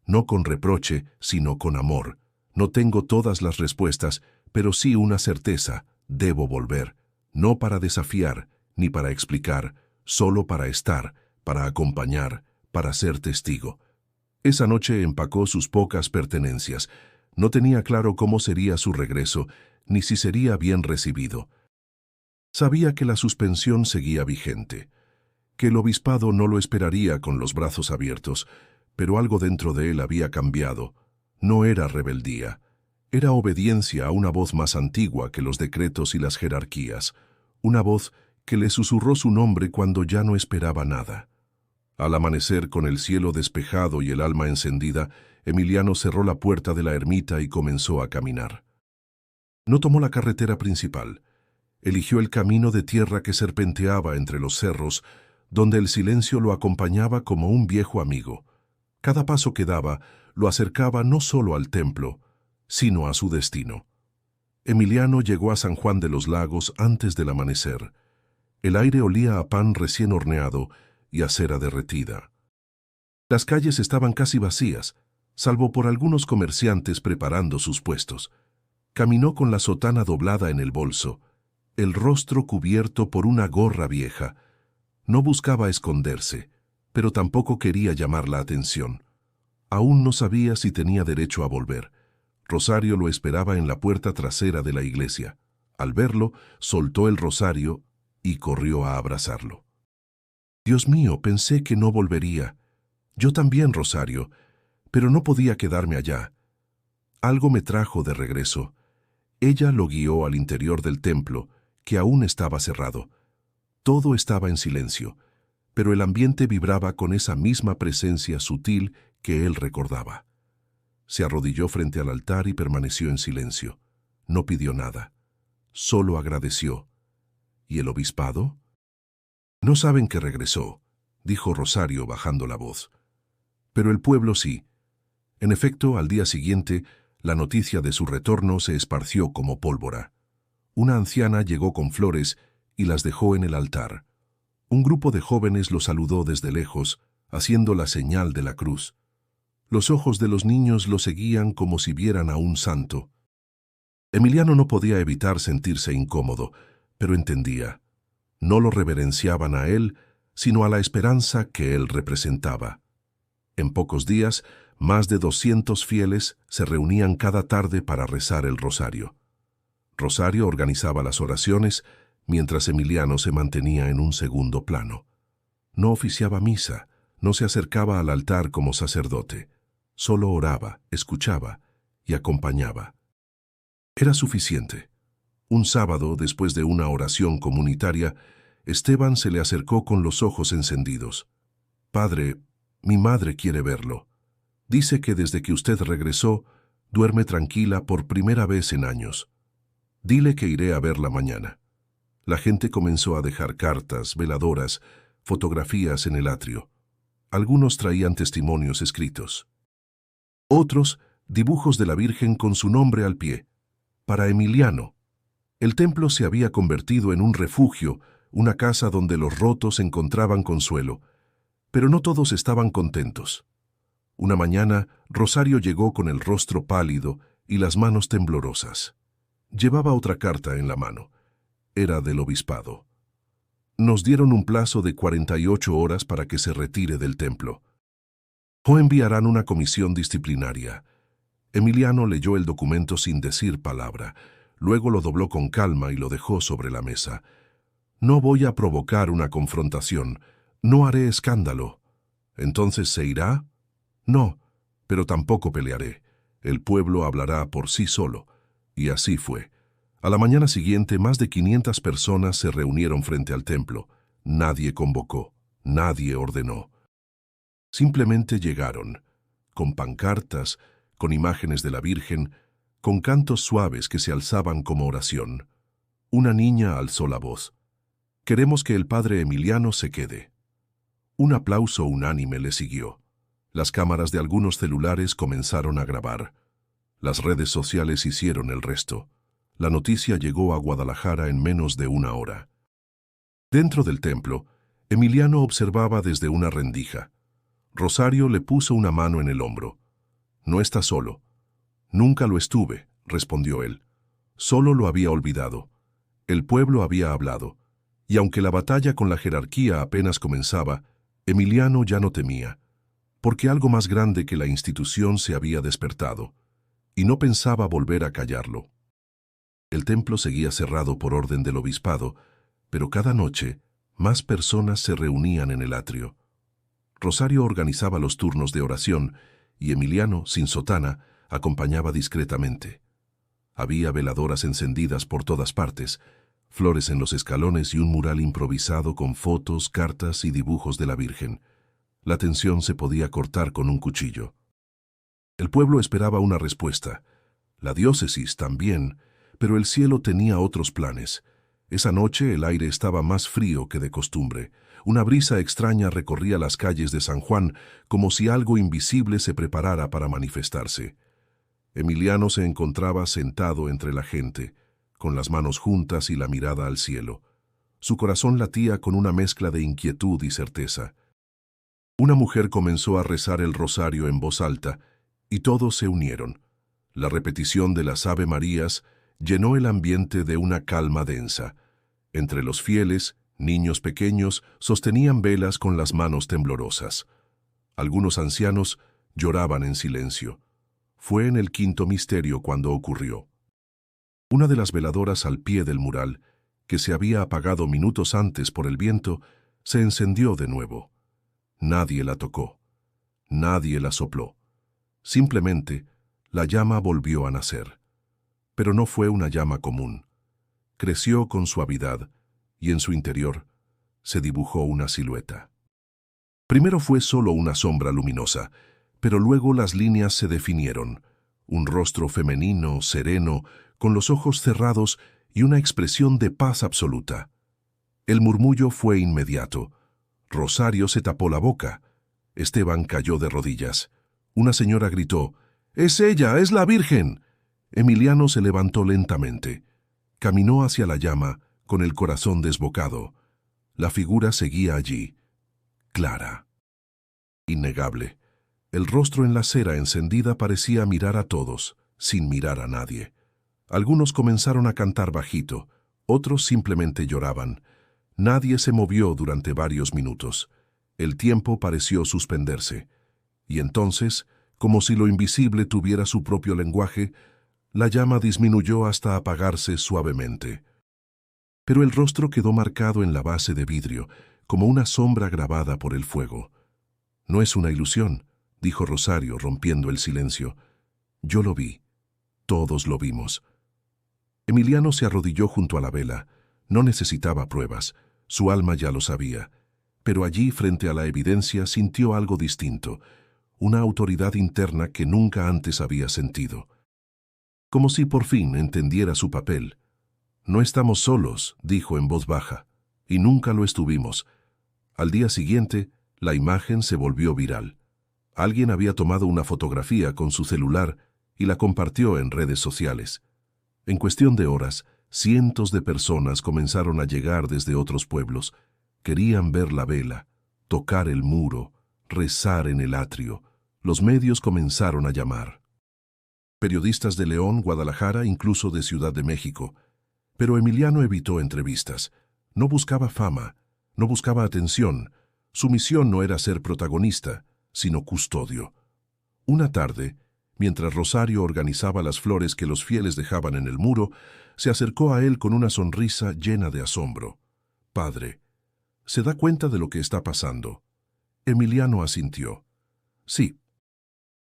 no con reproche, sino con amor. No tengo todas las respuestas, pero sí una certeza: debo volver, no para desafiar, ni para explicar, solo para estar, para acompañar, para ser testigo». Esa noche empacó sus pocas pertenencias. No tenía claro cómo sería su regreso, ni si sería bien recibido. Sabía que la suspensión seguía vigente, que el obispado no lo esperaría con los brazos abiertos, pero algo dentro de él había cambiado. No era rebeldía, era obediencia a una voz más antigua que los decretos y las jerarquías, una voz que le susurró su nombre cuando ya no esperaba nada. Al amanecer, con el cielo despejado y el alma encendida, Emiliano cerró la puerta de la ermita y comenzó a caminar. No tomó la carretera principal. Eligió el camino de tierra que serpenteaba entre los cerros, donde el silencio lo acompañaba como un viejo amigo. Cada paso que daba lo acercaba no solo al templo, sino a su destino. Emiliano llegó a San Juan de los Lagos antes del amanecer. El aire olía a pan recién horneado y a cera derretida. Las calles estaban casi vacías, salvo por algunos comerciantes preparando sus puestos. Caminó con la sotana doblada en el bolso, el rostro cubierto por una gorra vieja. No buscaba esconderse, pero tampoco quería llamar la atención. Aún no sabía si tenía derecho a volver. Rosario lo esperaba en la puerta trasera de la iglesia. Al verlo, soltó el rosario y corrió a abrazarlo. «Dios mío, pensé que no volvería. Yo también, Rosario, pero no podía quedarme allá. Algo me trajo de regreso». Ella lo guió al interior del templo, que aún estaba cerrado. Todo estaba en silencio, pero el ambiente vibraba con esa misma presencia sutil que él recordaba. Se arrodilló frente al altar y permaneció en silencio. No pidió nada, solo agradeció. ¿Y el obispado? No saben que regresó, dijo Rosario bajando la voz. Pero el pueblo sí. En efecto, al día siguiente, la noticia de su retorno se esparció como pólvora. Una anciana llegó con flores y las dejó en el altar. Un grupo de jóvenes lo saludó desde lejos, haciendo la señal de la cruz. Los ojos de los niños lo seguían como si vieran a un santo. Emiliano no podía evitar sentirse incómodo, pero entendía. No lo reverenciaban a él, sino a la esperanza que él representaba. En pocos días, más de 200 fieles se reunían cada tarde para rezar el rosario. Rosario organizaba las oraciones, mientras Emiliano se mantenía en un segundo plano. No oficiaba misa, no se acercaba al altar como sacerdote. Solo oraba, escuchaba y acompañaba. Era suficiente. Un sábado, después de una oración comunitaria, Esteban se le acercó con los ojos encendidos. «Padre, mi madre quiere verlo. Dice que desde que usted regresó, duerme tranquila por primera vez en años. Dile que iré a verla mañana». La gente comenzó a dejar cartas, veladoras, fotografías en el atrio. Algunos traían testimonios escritos. Otros, dibujos de la Virgen con su nombre al pie. Para Emiliano, el templo se había convertido en un refugio, una casa donde los rotos encontraban consuelo. Pero no todos estaban contentos. Una mañana, Rosario llegó con el rostro pálido y las manos temblorosas. Llevaba otra carta en la mano. Era del obispado. Nos dieron un plazo de 48 horas para que se retire del templo. O enviarán una comisión disciplinaria. Emiliano leyó el documento sin decir palabra. Luego lo dobló con calma y lo dejó sobre la mesa. «No voy a provocar una confrontación. No haré escándalo». «¿Entonces se irá?» «No, pero tampoco pelearé. El pueblo hablará por sí solo». Y así fue. A la mañana siguiente, más de 500 personas se reunieron frente al templo. Nadie convocó, nadie ordenó. Simplemente llegaron, con pancartas, con imágenes de la Virgen, con cantos suaves que se alzaban como oración. Una niña alzó la voz. «Queremos que el padre Emiliano se quede». Un aplauso unánime le siguió. Las cámaras de algunos celulares comenzaron a grabar. Las redes sociales hicieron el resto. La noticia llegó a Guadalajara en menos de una hora. Dentro del templo, Emiliano observaba desde una rendija. Rosario le puso una mano en el hombro. «No está solo». «Nunca lo estuve», respondió él. «Solo lo había olvidado. El pueblo había hablado. Y aunque la batalla con la jerarquía apenas comenzaba, Emiliano ya no temía, porque algo más grande que la institución se había despertado, y no pensaba volver a callarlo». El templo seguía cerrado por orden del obispado, pero cada noche más personas se reunían en el atrio. Rosario organizaba los turnos de oración y Emiliano, sin sotana, acompañaba discretamente. Había veladoras encendidas por todas partes, flores en los escalones y un mural improvisado con fotos, cartas y dibujos de la Virgen. La tensión se podía cortar con un cuchillo. El pueblo esperaba una respuesta. La diócesis también, pero el cielo tenía otros planes. Esa noche el aire estaba más frío que de costumbre. Una brisa extraña recorría las calles de San Juan como si algo invisible se preparara para manifestarse. Emiliano se encontraba sentado entre la gente, con las manos juntas y la mirada al cielo. Su corazón latía con una mezcla de inquietud y certeza. Una mujer comenzó a rezar el rosario en voz alta, y todos se unieron. La repetición de las Ave Marías llenó el ambiente de una calma densa. Entre los fieles, niños pequeños sostenían velas con las manos temblorosas. Algunos ancianos lloraban en silencio. Fue en el quinto misterio cuando ocurrió. Una de las veladoras al pie del mural, que se había apagado minutos antes por el viento, se encendió de nuevo. Nadie la tocó. Nadie la sopló. Simplemente, la llama volvió a nacer. Pero no fue una llama común. Creció con suavidad, y en su interior se dibujó una silueta. Primero fue solo una sombra luminosa, pero luego las líneas se definieron. Un rostro femenino, sereno, con los ojos cerrados y una expresión de paz absoluta. El murmullo fue inmediato. Rosario se tapó la boca. Esteban cayó de rodillas. Una señora gritó, «¡Es ella! ¡Es la Virgen!». Emiliano se levantó lentamente. Caminó hacia la llama, con el corazón desbocado. La figura seguía allí, clara, innegable. El rostro en la cera encendida parecía mirar a todos, sin mirar a nadie. Algunos comenzaron a cantar bajito, otros simplemente lloraban. Nadie se movió durante varios minutos. El tiempo pareció suspenderse. Y entonces, como si lo invisible tuviera su propio lenguaje, la llama disminuyó hasta apagarse suavemente. Pero el rostro quedó marcado en la base de vidrio, como una sombra grabada por el fuego. «No es una ilusión», dijo Rosario, rompiendo el silencio. «Yo lo vi. Todos lo vimos». Emiliano se arrodilló junto a la vela. No necesitaba pruebas. Su alma ya lo sabía. Pero allí, frente a la evidencia, sintió algo distinto, una autoridad interna que nunca antes había sentido. Como si por fin entendiera su papel. «No estamos solos», dijo en voz baja, «y nunca lo estuvimos». Al día siguiente, la imagen se volvió viral. Alguien había tomado una fotografía con su celular y la compartió en redes sociales. En cuestión de horas, cientos de personas comenzaron a llegar desde otros pueblos. Querían ver la vela, tocar el muro, rezar en el atrio. Los medios comenzaron a llamar. Periodistas de León, Guadalajara, incluso de Ciudad de México. Pero Emiliano evitó entrevistas. No buscaba fama, no buscaba atención. Su misión no era ser protagonista, sino custodio. Una tarde, mientras Rosario organizaba las flores que los fieles dejaban en el muro, se acercó a él con una sonrisa llena de asombro. «Padre, ¿se da cuenta de lo que está pasando?». Emiliano asintió. «Sí.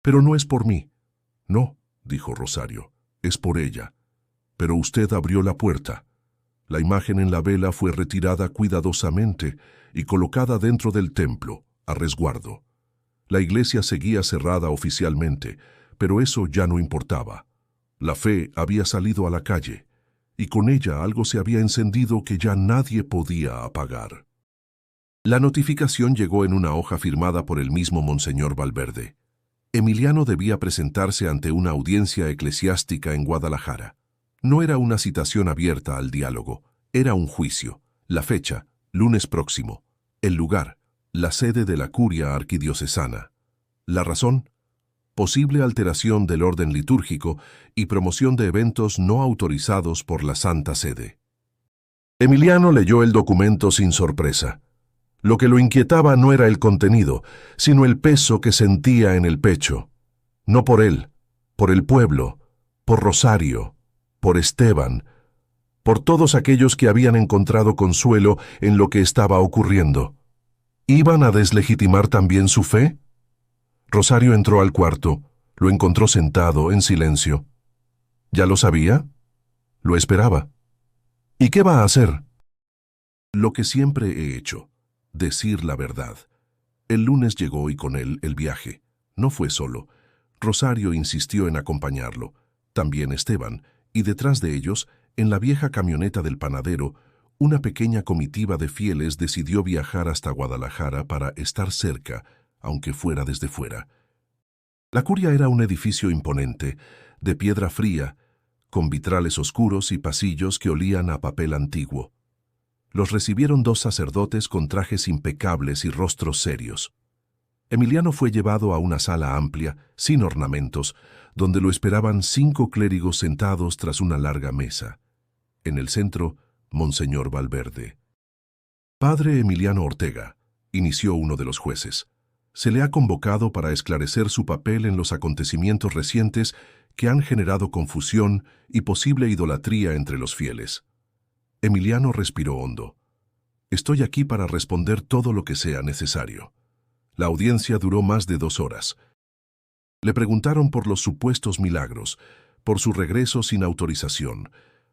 Pero no es por mí». «No», dijo Rosario, «es por ella». «Pero usted abrió la puerta». La imagen en la vela fue retirada cuidadosamente y colocada dentro del templo, a resguardo. La iglesia seguía cerrada oficialmente, pero eso ya no importaba. La fe había salido a la calle, y con ella algo se había encendido que ya nadie podía apagar. La notificación llegó en una hoja firmada por el mismo Monseñor Valverde. Emiliano debía presentarse ante una audiencia eclesiástica en Guadalajara. No era una citación abierta al diálogo, era un juicio. La fecha, lunes próximo. El lugar, la sede de la curia arquidiocesana. La razón, posible alteración del orden litúrgico y promoción de eventos no autorizados por la Santa Sede. Emiliano leyó el documento sin sorpresa. Lo que lo inquietaba no era el contenido, sino el peso que sentía en el pecho. No por él, por el pueblo, por Rosario, por Esteban, por todos aquellos que habían encontrado consuelo en lo que estaba ocurriendo. ¿Iban a deslegitimar también su fe? Rosario entró al cuarto, lo encontró sentado, en silencio. ¿Ya lo sabía? Lo esperaba. ¿Y qué va a hacer? Lo que siempre he hecho, decir la verdad. El lunes llegó y con él el viaje. No fue solo. Rosario insistió en acompañarlo, también Esteban, y detrás de ellos, en la vieja camioneta del panadero, una pequeña comitiva de fieles decidió viajar hasta Guadalajara para estar cerca, aunque fuera desde fuera. La curia era un edificio imponente, de piedra fría, con vitrales oscuros y pasillos que olían a papel antiguo. Los recibieron dos sacerdotes con trajes impecables y rostros serios. Emiliano fue llevado a una sala amplia, sin ornamentos, donde lo esperaban 5 clérigos sentados tras una larga mesa. En el centro, Monseñor Valverde. «Padre Emiliano Ortega», inició uno de los jueces, «se le ha convocado para esclarecer su papel en los acontecimientos recientes que han generado confusión y posible idolatría entre los fieles». Emiliano respiró hondo. «Estoy aquí para responder todo lo que sea necesario». La audiencia duró más de 2 horas. Le preguntaron por los supuestos milagros, por su regreso sin autorización,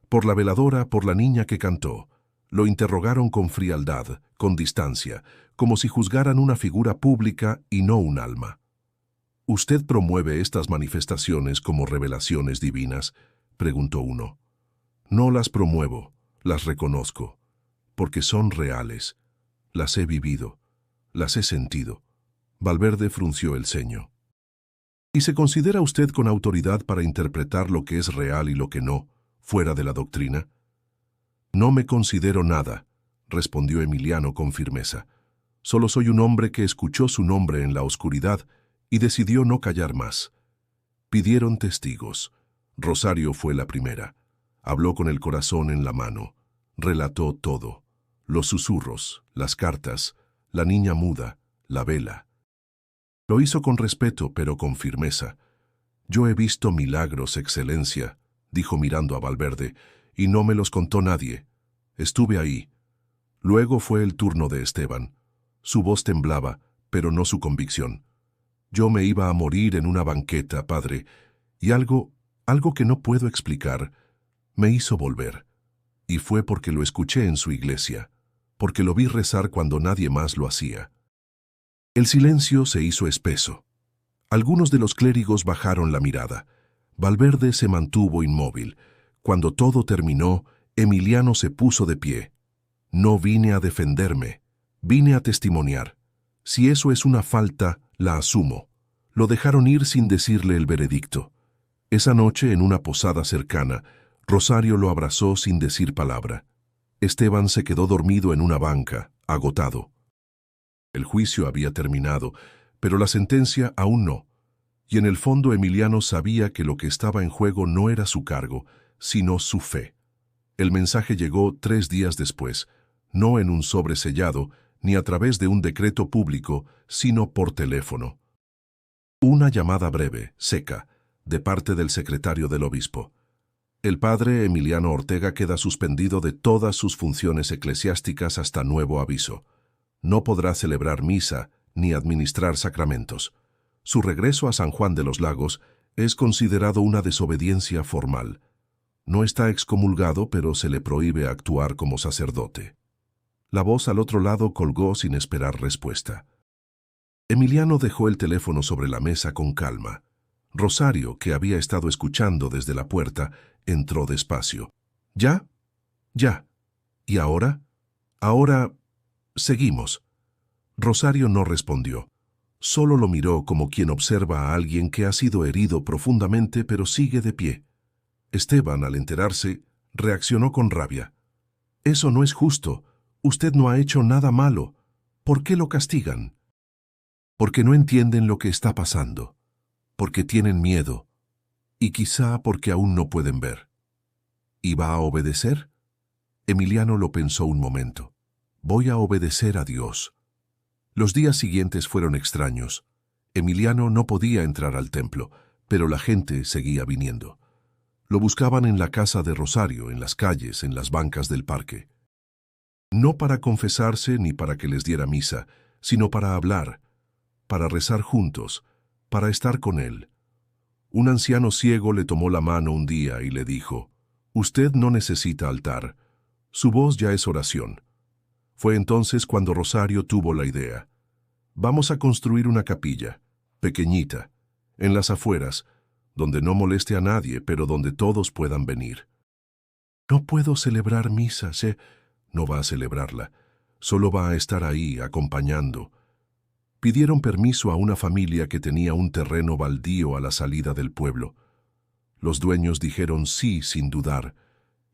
por la veladora, por la niña que cantó. Lo interrogaron con frialdad, con distancia, como si juzgaran una figura pública y no un alma. «¿Usted promueve estas manifestaciones como revelaciones divinas?», preguntó uno. «No las promuevo, las reconozco, porque son reales. Las he vivido. Las he sentido. Valverde frunció el ceño. ¿Y se considera usted con autoridad para interpretar lo que es real y lo que no, fuera de la doctrina? No me considero nada, respondió Emiliano con firmeza. Solo soy un hombre que escuchó su nombre en la oscuridad y decidió no callar más. Pidieron testigos. Rosario fue la primera. Habló con el corazón en la mano. Relató todo. Los susurros, las cartas, la niña muda, la vela. Lo hizo con respeto, pero con firmeza. Yo he visto milagros, Excelencia, dijo mirando a Valverde, y no me los contó nadie. Estuve ahí. Luego fue el turno de Esteban. Su voz temblaba, pero no su convicción. Yo me iba a morir en una banqueta, padre, y algo que no puedo explicar, me hizo volver. Y fue porque lo escuché en su iglesia, porque lo vi rezar cuando nadie más lo hacía. El silencio se hizo espeso. Algunos de los clérigos bajaron la mirada. Valverde se mantuvo inmóvil. Cuando todo terminó, Emiliano se puso de pie. No vine a defenderme, vine a testimoniar. Si eso es una falta, la asumo. Lo dejaron ir sin decirle el veredicto. Esa noche, en una posada cercana, Rosario lo abrazó sin decir palabra. Esteban se quedó dormido en una banca, agotado. El juicio había terminado, pero la sentencia aún no. Y en el fondo Emiliano sabía que lo que estaba en juego no era su cargo, sino su fe. El mensaje llegó 3 días después, no en un sobre sellado, ni a través de un decreto público, sino por teléfono. Una llamada breve, seca, de parte del secretario del obispo. El padre Emiliano Ortega queda suspendido de todas sus funciones eclesiásticas hasta nuevo aviso. No podrá celebrar misa ni administrar sacramentos. Su regreso a San Juan de los Lagos es considerado una desobediencia formal. No está excomulgado, pero se le prohíbe actuar como sacerdote. La voz al otro lado colgó sin esperar respuesta. Emiliano dejó el teléfono sobre la mesa con calma. Rosario, que había estado escuchando desde la puerta, entró despacio. ¿Ya? Ya. ¿Y ahora? Ahora... seguimos. Rosario no respondió. Solo lo miró como quien observa a alguien que ha sido herido profundamente pero sigue de pie. Esteban, al enterarse, reaccionó con rabia. «Eso no es justo. Usted no ha hecho nada malo. ¿Por qué lo castigan?» «Porque no entienden lo que está pasando. Porque tienen miedo. Y quizá porque aún no pueden ver». «¿Y va a obedecer?» Emiliano lo pensó un momento. «Voy a obedecer a Dios». Los días siguientes fueron extraños. Emiliano no podía entrar al templo, pero la gente seguía viniendo. Lo buscaban en la casa de Rosario, en las calles, en las bancas del parque. No para confesarse ni para que les diera misa, sino para hablar, para rezar juntos, para estar con él. Un anciano ciego le tomó la mano un día y le dijo: «Usted no necesita altar. Su voz ya es oración». Fue entonces cuando Rosario tuvo la idea. «Vamos a construir una capilla, pequeñita, en las afueras, donde no moleste a nadie, pero donde todos puedan venir». «No puedo celebrar misa, No va a celebrarla, solo va a estar ahí, acompañando». Pidieron permiso a una familia que tenía un terreno baldío a la salida del pueblo. Los dueños dijeron sí sin dudar,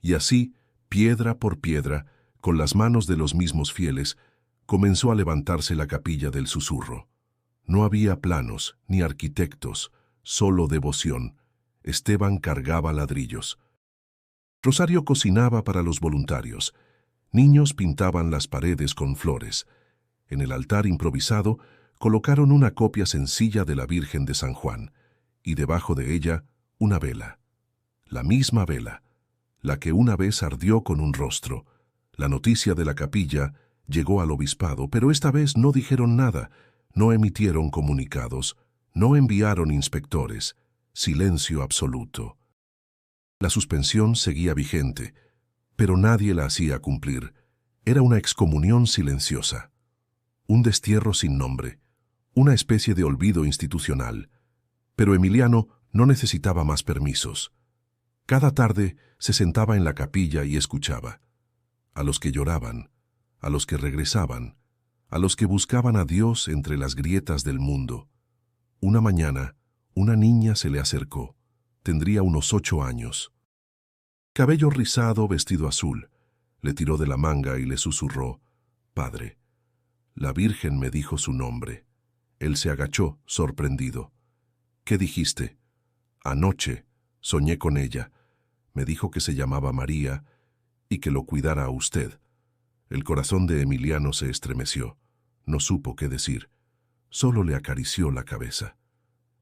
y así, piedra por piedra, con las manos de los mismos fieles, comenzó a levantarse la capilla del susurro. No había planos, ni arquitectos, solo devoción. Esteban cargaba ladrillos. Rosario cocinaba para los voluntarios. Niños pintaban las paredes con flores. En el altar improvisado colocaron una copia sencilla de la Virgen de San Juan, y debajo de ella una vela. La misma vela, la que una vez ardió con un rostro. La noticia de la capilla llegó al obispado, pero esta vez no dijeron nada, no emitieron comunicados, no enviaron inspectores. Silencio absoluto. La suspensión seguía vigente, pero nadie la hacía cumplir. Era una excomunión silenciosa. Un destierro sin nombre, una especie de olvido institucional. Pero Emiliano no necesitaba más permisos. Cada tarde se sentaba en la capilla y escuchaba. A los que lloraban, a los que regresaban, a los que buscaban a Dios entre las grietas del mundo. Una mañana, una niña se le acercó. Tendría unos 8 años. Cabello rizado, vestido azul. Le tiró de la manga y le susurró: «Padre». La Virgen me dijo su nombre. Él se agachó, sorprendido. «¿Qué dijiste?» «Anoche soñé con ella. Me dijo que se llamaba María y que lo cuidara a usted». El corazón de Emiliano se estremeció. No supo qué decir. Solo le acarició la cabeza.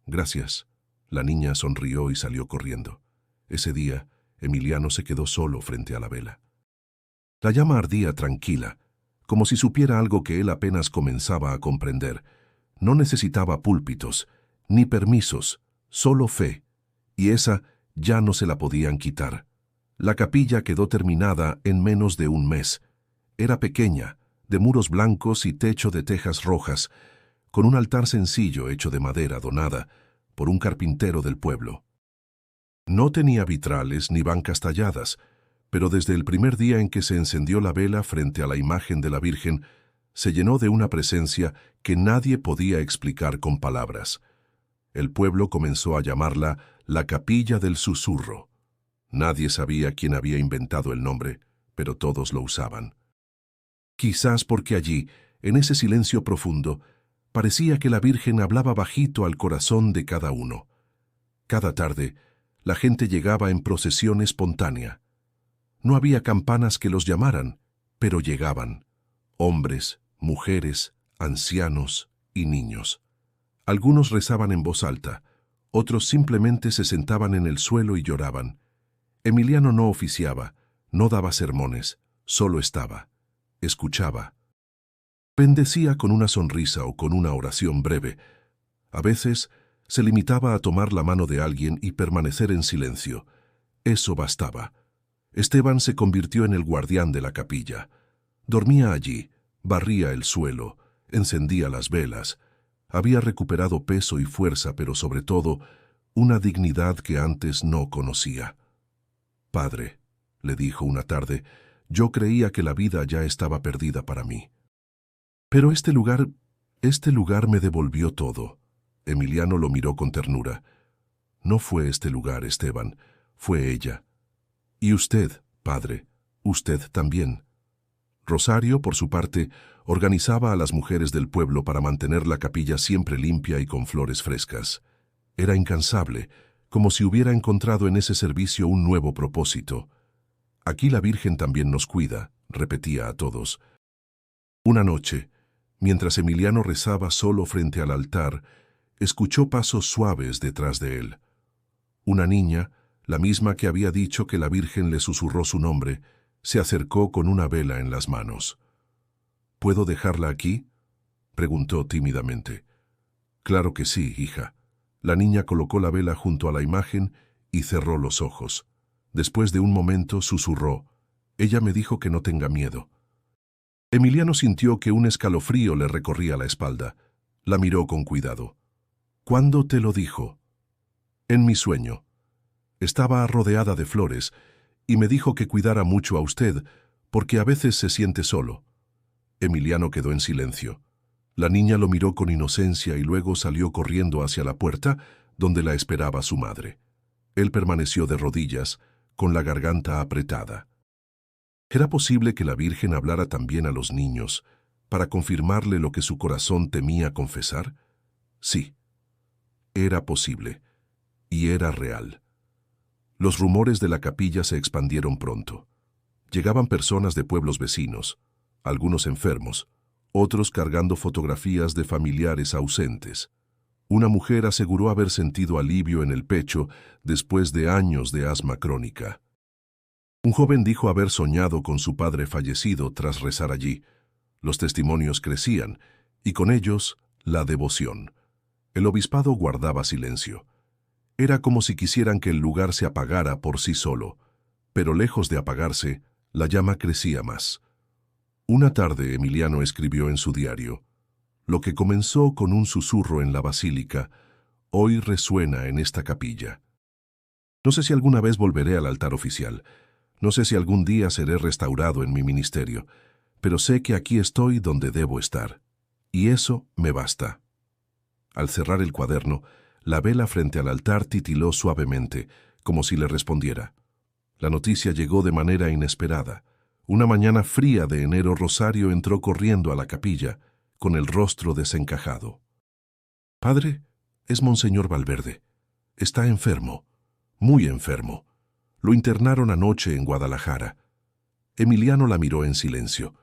«Gracias». La niña sonrió y salió corriendo. Ese día, Emiliano se quedó solo frente a la vela. La llama ardía tranquila, como si supiera algo que él apenas comenzaba a comprender. No necesitaba púlpitos, ni permisos, solo fe, y esa ya no se la podían quitar. La capilla quedó terminada en menos de un mes. Era pequeña, de muros blancos y techo de tejas rojas, con un altar sencillo hecho de madera donada por un carpintero del pueblo. No tenía vitrales ni bancas talladas, pero desde el primer día en que se encendió la vela frente a la imagen de la Virgen, se llenó de una presencia que nadie podía explicar con palabras. El pueblo comenzó a llamarla la Capilla del Susurro. Nadie sabía quién había inventado el nombre, pero todos lo usaban. Quizás porque allí, en ese silencio profundo, parecía que la Virgen hablaba bajito al corazón de cada uno. Cada tarde, la gente llegaba en procesión espontánea. No había campanas que los llamaran, pero llegaban. Hombres, mujeres, ancianos y niños. Algunos rezaban en voz alta, otros simplemente se sentaban en el suelo y lloraban. Emiliano no oficiaba, no daba sermones, solo estaba, escuchaba. Bendecía con una sonrisa o con una oración breve. A veces se limitaba a tomar la mano de alguien y permanecer en silencio. Eso bastaba. Esteban se convirtió en el guardián de la capilla. Dormía allí, barría el suelo, encendía las velas. Había recuperado peso y fuerza, pero sobre todo, una dignidad que antes no conocía. «Padre», le dijo una tarde, «yo creía que la vida ya estaba perdida para mí. Pero este lugar me devolvió todo». Emiliano lo miró con ternura. «No fue este lugar, Esteban, fue ella. Y usted, padre, usted también». Rosario, por su parte, organizaba a las mujeres del pueblo para mantener la capilla siempre limpia y con flores frescas. Era incansable, como si hubiera encontrado en ese servicio un nuevo propósito. «Aquí la Virgen también nos cuida», repetía a todos. Una noche, mientras Emiliano rezaba solo frente al altar, escuchó pasos suaves detrás de él. Una niña, la misma que había dicho que la Virgen le susurró su nombre, se acercó con una vela en las manos. «¿Puedo dejarla aquí?», preguntó tímidamente. «Claro que sí, hija». La niña colocó la vela junto a la imagen y cerró los ojos. Después de un momento susurró: «Ella me dijo que no tenga miedo». Emiliano sintió que un escalofrío le recorría la espalda. La miró con cuidado. «¿Cuándo te lo dijo?» «En mi sueño. Estaba rodeada de flores y me dijo que cuidara mucho a usted, porque a veces se siente solo». Emiliano quedó en silencio. La niña lo miró con inocencia y luego salió corriendo hacia la puerta, donde la esperaba su madre. Él permaneció de rodillas, con la garganta apretada. ¿Era posible que la Virgen hablara también a los niños, para confirmarle lo que su corazón temía confesar? Sí, era posible, y era real. Los rumores de la capilla se expandieron pronto. Llegaban personas de pueblos vecinos, algunos enfermos, otros cargando fotografías de familiares ausentes. Una mujer aseguró haber sentido alivio en el pecho después de años de asma crónica. Un joven dijo haber soñado con su padre fallecido tras rezar allí. Los testimonios crecían, y con ellos la devoción. El obispado guardaba silencio. Era como si quisieran que el lugar se apagara por sí solo, pero lejos de apagarse, la llama crecía más. Una tarde Emiliano escribió en su diario: «Lo que comenzó con un susurro en la basílica, hoy resuena en esta capilla. No sé si alguna vez volveré al altar oficial, no sé si algún día seré restaurado en mi ministerio, pero sé que aquí estoy donde debo estar, y eso me basta. Al cerrar el cuaderno, la vela frente al altar titiló suavemente, como si le respondiera. La noticia llegó de manera inesperada. Una mañana fría de enero, Rosario entró corriendo a la capilla, con el rostro desencajado. «Padre, es Monseñor Valverde. Está enfermo, muy enfermo. Lo internaron anoche en Guadalajara». Emiliano la miró en silencio.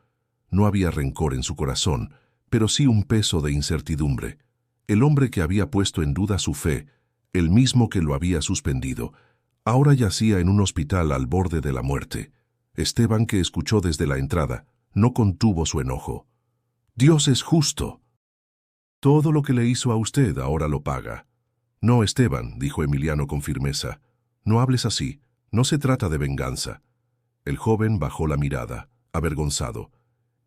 No había rencor en su corazón, pero sí un peso de incertidumbre. El hombre que había puesto en duda su fe, el mismo que lo había suspendido, ahora yacía en un hospital al borde de la muerte. Esteban, que escuchó desde la entrada, no contuvo su enojo. «Dios es justo. Todo lo que le hizo a usted ahora lo paga». «No, Esteban», dijo Emiliano con firmeza. «No hables así. No se trata de venganza». El joven bajó la mirada, avergonzado.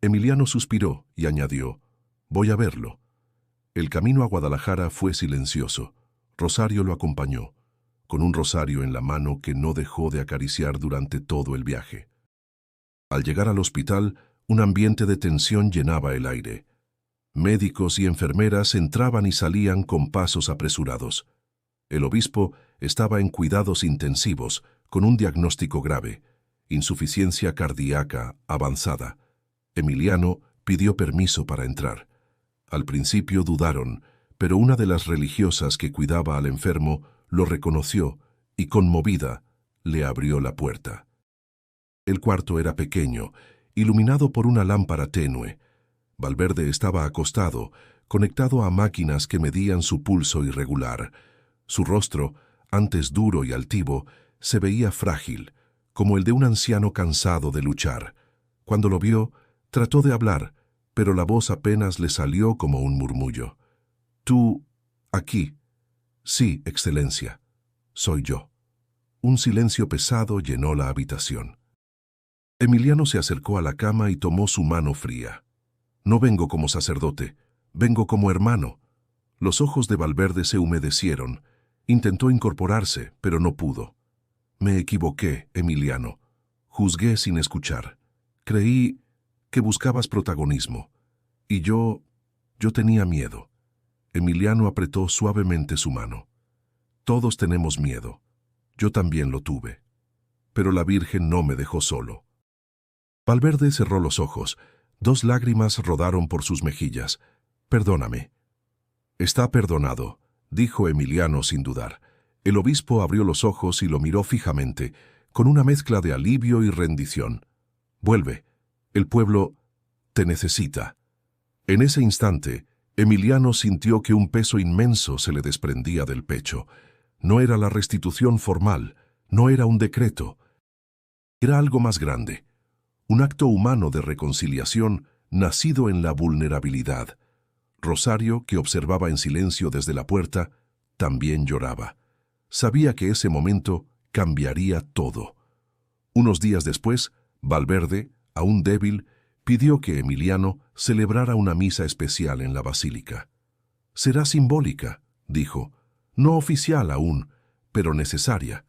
Emiliano suspiró y añadió: «Voy a verlo». El camino a Guadalajara fue silencioso. Rosario lo acompañó, con un rosario en la mano que no dejó de acariciar durante todo el viaje. Al llegar al hospital, un ambiente de tensión llenaba el aire. Médicos y enfermeras entraban y salían con pasos apresurados. El obispo estaba en cuidados intensivos, con un diagnóstico grave: insuficiencia cardíaca avanzada. Emiliano pidió permiso para entrar. Al principio dudaron, pero una de las religiosas que cuidaba al enfermo lo reconoció y, conmovida, le abrió la puerta. El cuarto era pequeño, iluminado por una lámpara tenue. Valverde estaba acostado, conectado a máquinas que medían su pulso irregular. Su rostro, antes duro y altivo, se veía frágil, como el de un anciano cansado de luchar. Cuando lo vio, trató de hablar, pero la voz apenas le salió como un murmullo. «¿Tú, aquí?» «Sí, Excelencia, soy yo». Un silencio pesado llenó la habitación. Emiliano se acercó a la cama y tomó su mano fría. «No vengo como sacerdote, vengo como hermano». Los ojos de Valverde se humedecieron. Intentó incorporarse, pero no pudo. «Me equivoqué, Emiliano. Juzgué sin escuchar. Creí que buscabas protagonismo. Y yo tenía miedo». Emiliano apretó suavemente su mano. «Todos tenemos miedo. Yo también lo tuve. Pero la Virgen no me dejó solo». Valverde cerró los ojos. 2 lágrimas rodaron por sus mejillas. «Perdóname». «Está perdonado», dijo Emiliano sin dudar. El obispo abrió los ojos y lo miró fijamente, con una mezcla de alivio y rendición. «Vuelve. El pueblo te necesita». En ese instante, Emiliano sintió que un peso inmenso se le desprendía del pecho. No era la restitución formal, no era un decreto. Era algo más grande, un acto humano de reconciliación nacido en la vulnerabilidad. Rosario, que observaba en silencio desde la puerta, también lloraba. Sabía que ese momento cambiaría todo. Unos días después, Valverde, aún débil, pidió que Emiliano celebrara una misa especial en la basílica. «Será simbólica», dijo, «no oficial aún, pero necesaria».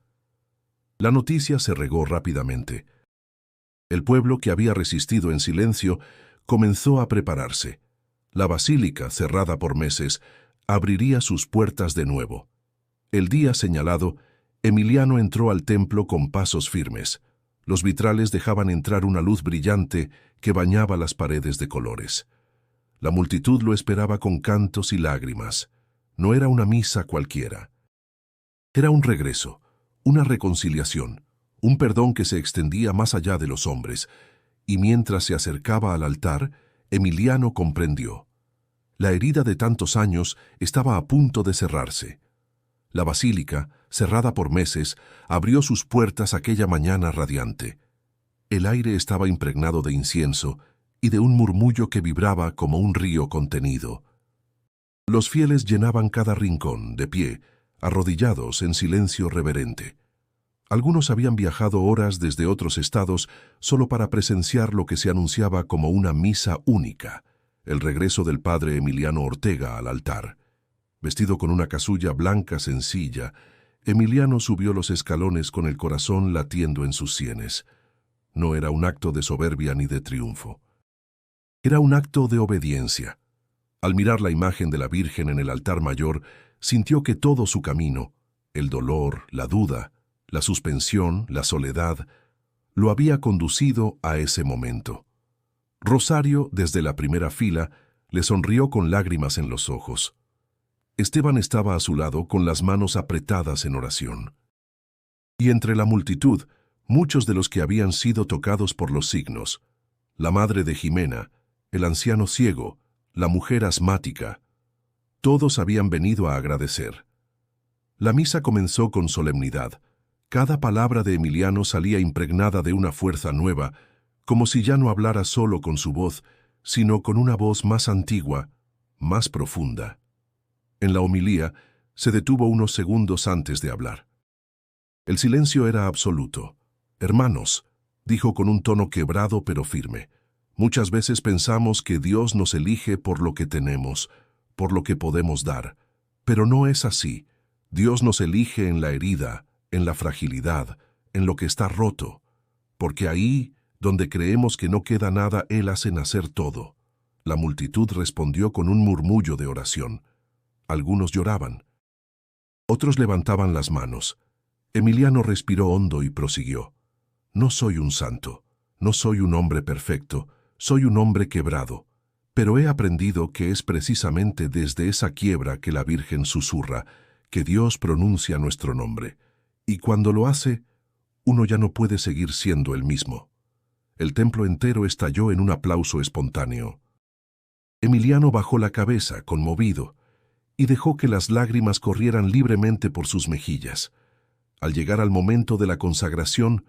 La noticia se regó rápidamente. El pueblo, que había resistido en silencio, comenzó a prepararse. La basílica, cerrada por meses, abriría sus puertas de nuevo. El día señalado, Emiliano entró al templo con pasos firmes. Los vitrales dejaban entrar una luz brillante que bañaba las paredes de colores. La multitud lo esperaba con cantos y lágrimas. No era una misa cualquiera. Era un regreso, una reconciliación, un perdón que se extendía más allá de los hombres, y mientras se acercaba al altar, Emiliano comprendió. La herida de tantos años estaba a punto de cerrarse. La basílica, cerrada por meses, abrió sus puertas aquella mañana radiante. El aire estaba impregnado de incienso y de un murmullo que vibraba como un río contenido. Los fieles llenaban cada rincón, de pie, arrodillados en silencio reverente. Algunos habían viajado horas desde otros estados solo para presenciar lo que se anunciaba como una misa única, el regreso del padre Emiliano Ortega al altar. Vestido con una casulla blanca sencilla, Emiliano subió los escalones con el corazón latiendo en sus sienes. No era un acto de soberbia ni de triunfo. Era un acto de obediencia. Al mirar la imagen de la Virgen en el altar mayor, sintió que todo su camino, el dolor, la duda, la suspensión, la soledad, lo había conducido a ese momento. Rosario, desde la primera fila, le sonrió con lágrimas en los ojos. Esteban estaba a su lado con las manos apretadas en oración. Y entre la multitud, muchos de los que habían sido tocados por los signos, la madre de Jimena, el anciano ciego, la mujer asmática, todos habían venido a agradecer. La misa comenzó con solemnidad. Cada palabra de Emiliano salía impregnada de una fuerza nueva, como si ya no hablara solo con su voz, sino con una voz más antigua, más profunda. En la homilía se detuvo unos segundos antes de hablar. El silencio era absoluto. «Hermanos», dijo con un tono quebrado pero firme, «muchas veces pensamos que Dios nos elige por lo que tenemos, por lo que podemos dar, pero no es así. Dios nos elige en la herida, en la fragilidad, en lo que está roto, porque ahí, donde creemos que no queda nada, Él hace nacer todo». La multitud respondió con un murmullo de oración. Algunos lloraban. Otros levantaban las manos. Emiliano respiró hondo y prosiguió. «No soy un santo, no soy un hombre perfecto, soy un hombre quebrado, pero he aprendido que es precisamente desde esa quiebra que la Virgen susurra, que Dios pronuncia nuestro nombre, y cuando lo hace, uno ya no puede seguir siendo el mismo». El templo entero estalló en un aplauso espontáneo. Emiliano bajó la cabeza, conmovido, y dejó que las lágrimas corrieran libremente por sus mejillas. Al llegar al momento de la consagración,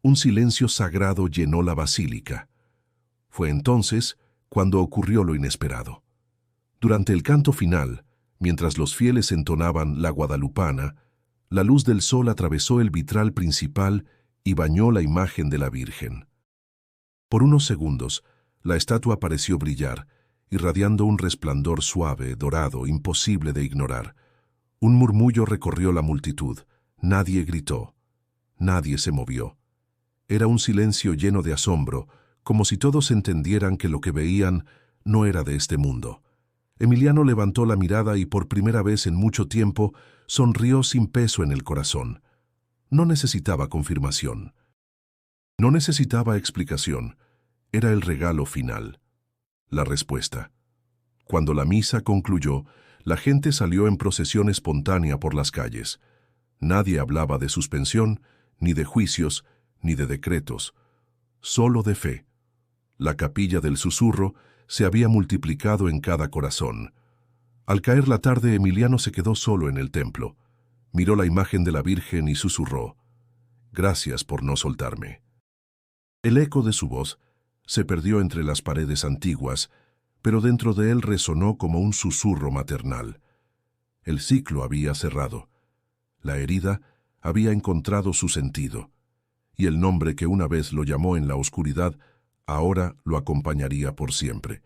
un silencio sagrado llenó la basílica. Fue entonces cuando ocurrió lo inesperado. Durante el canto final, mientras los fieles entonaban la guadalupana, la luz del sol atravesó el vitral principal y bañó la imagen de la Virgen. Por unos segundos, la estatua pareció brillar, irradiando un resplandor suave, dorado, imposible de ignorar. Un murmullo recorrió la multitud. Nadie gritó. Nadie se movió. Era un silencio lleno de asombro, como si todos entendieran que lo que veían no era de este mundo. Emiliano levantó la mirada y por primera vez en mucho tiempo sonrió sin peso en el corazón. No necesitaba confirmación. No necesitaba explicación. Era el regalo final. La respuesta. Cuando la misa concluyó, la gente salió en procesión espontánea por las calles. Nadie hablaba de suspensión, ni de juicios, ni de decretos, solo de fe. La capilla del susurro se había multiplicado en cada corazón. Al caer la tarde, Emiliano se quedó solo en el templo. Miró la imagen de la Virgen y susurró: «Gracias por no soltarme». El eco de su voz se perdió entre las paredes antiguas, pero dentro de él resonó como un susurro maternal. El ciclo había cerrado. La herida había encontrado su sentido, y el nombre que una vez lo llamó en la oscuridad, ahora lo acompañaría por siempre.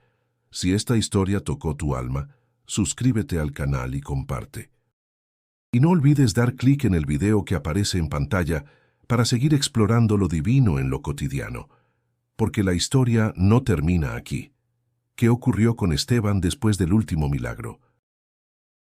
Si esta historia tocó tu alma, suscríbete al canal y comparte. Y no olvides dar clic en el video que aparece en pantalla para seguir explorando lo divino en lo cotidiano, porque la historia no termina aquí. ¿Qué ocurrió con Esteban después del último milagro?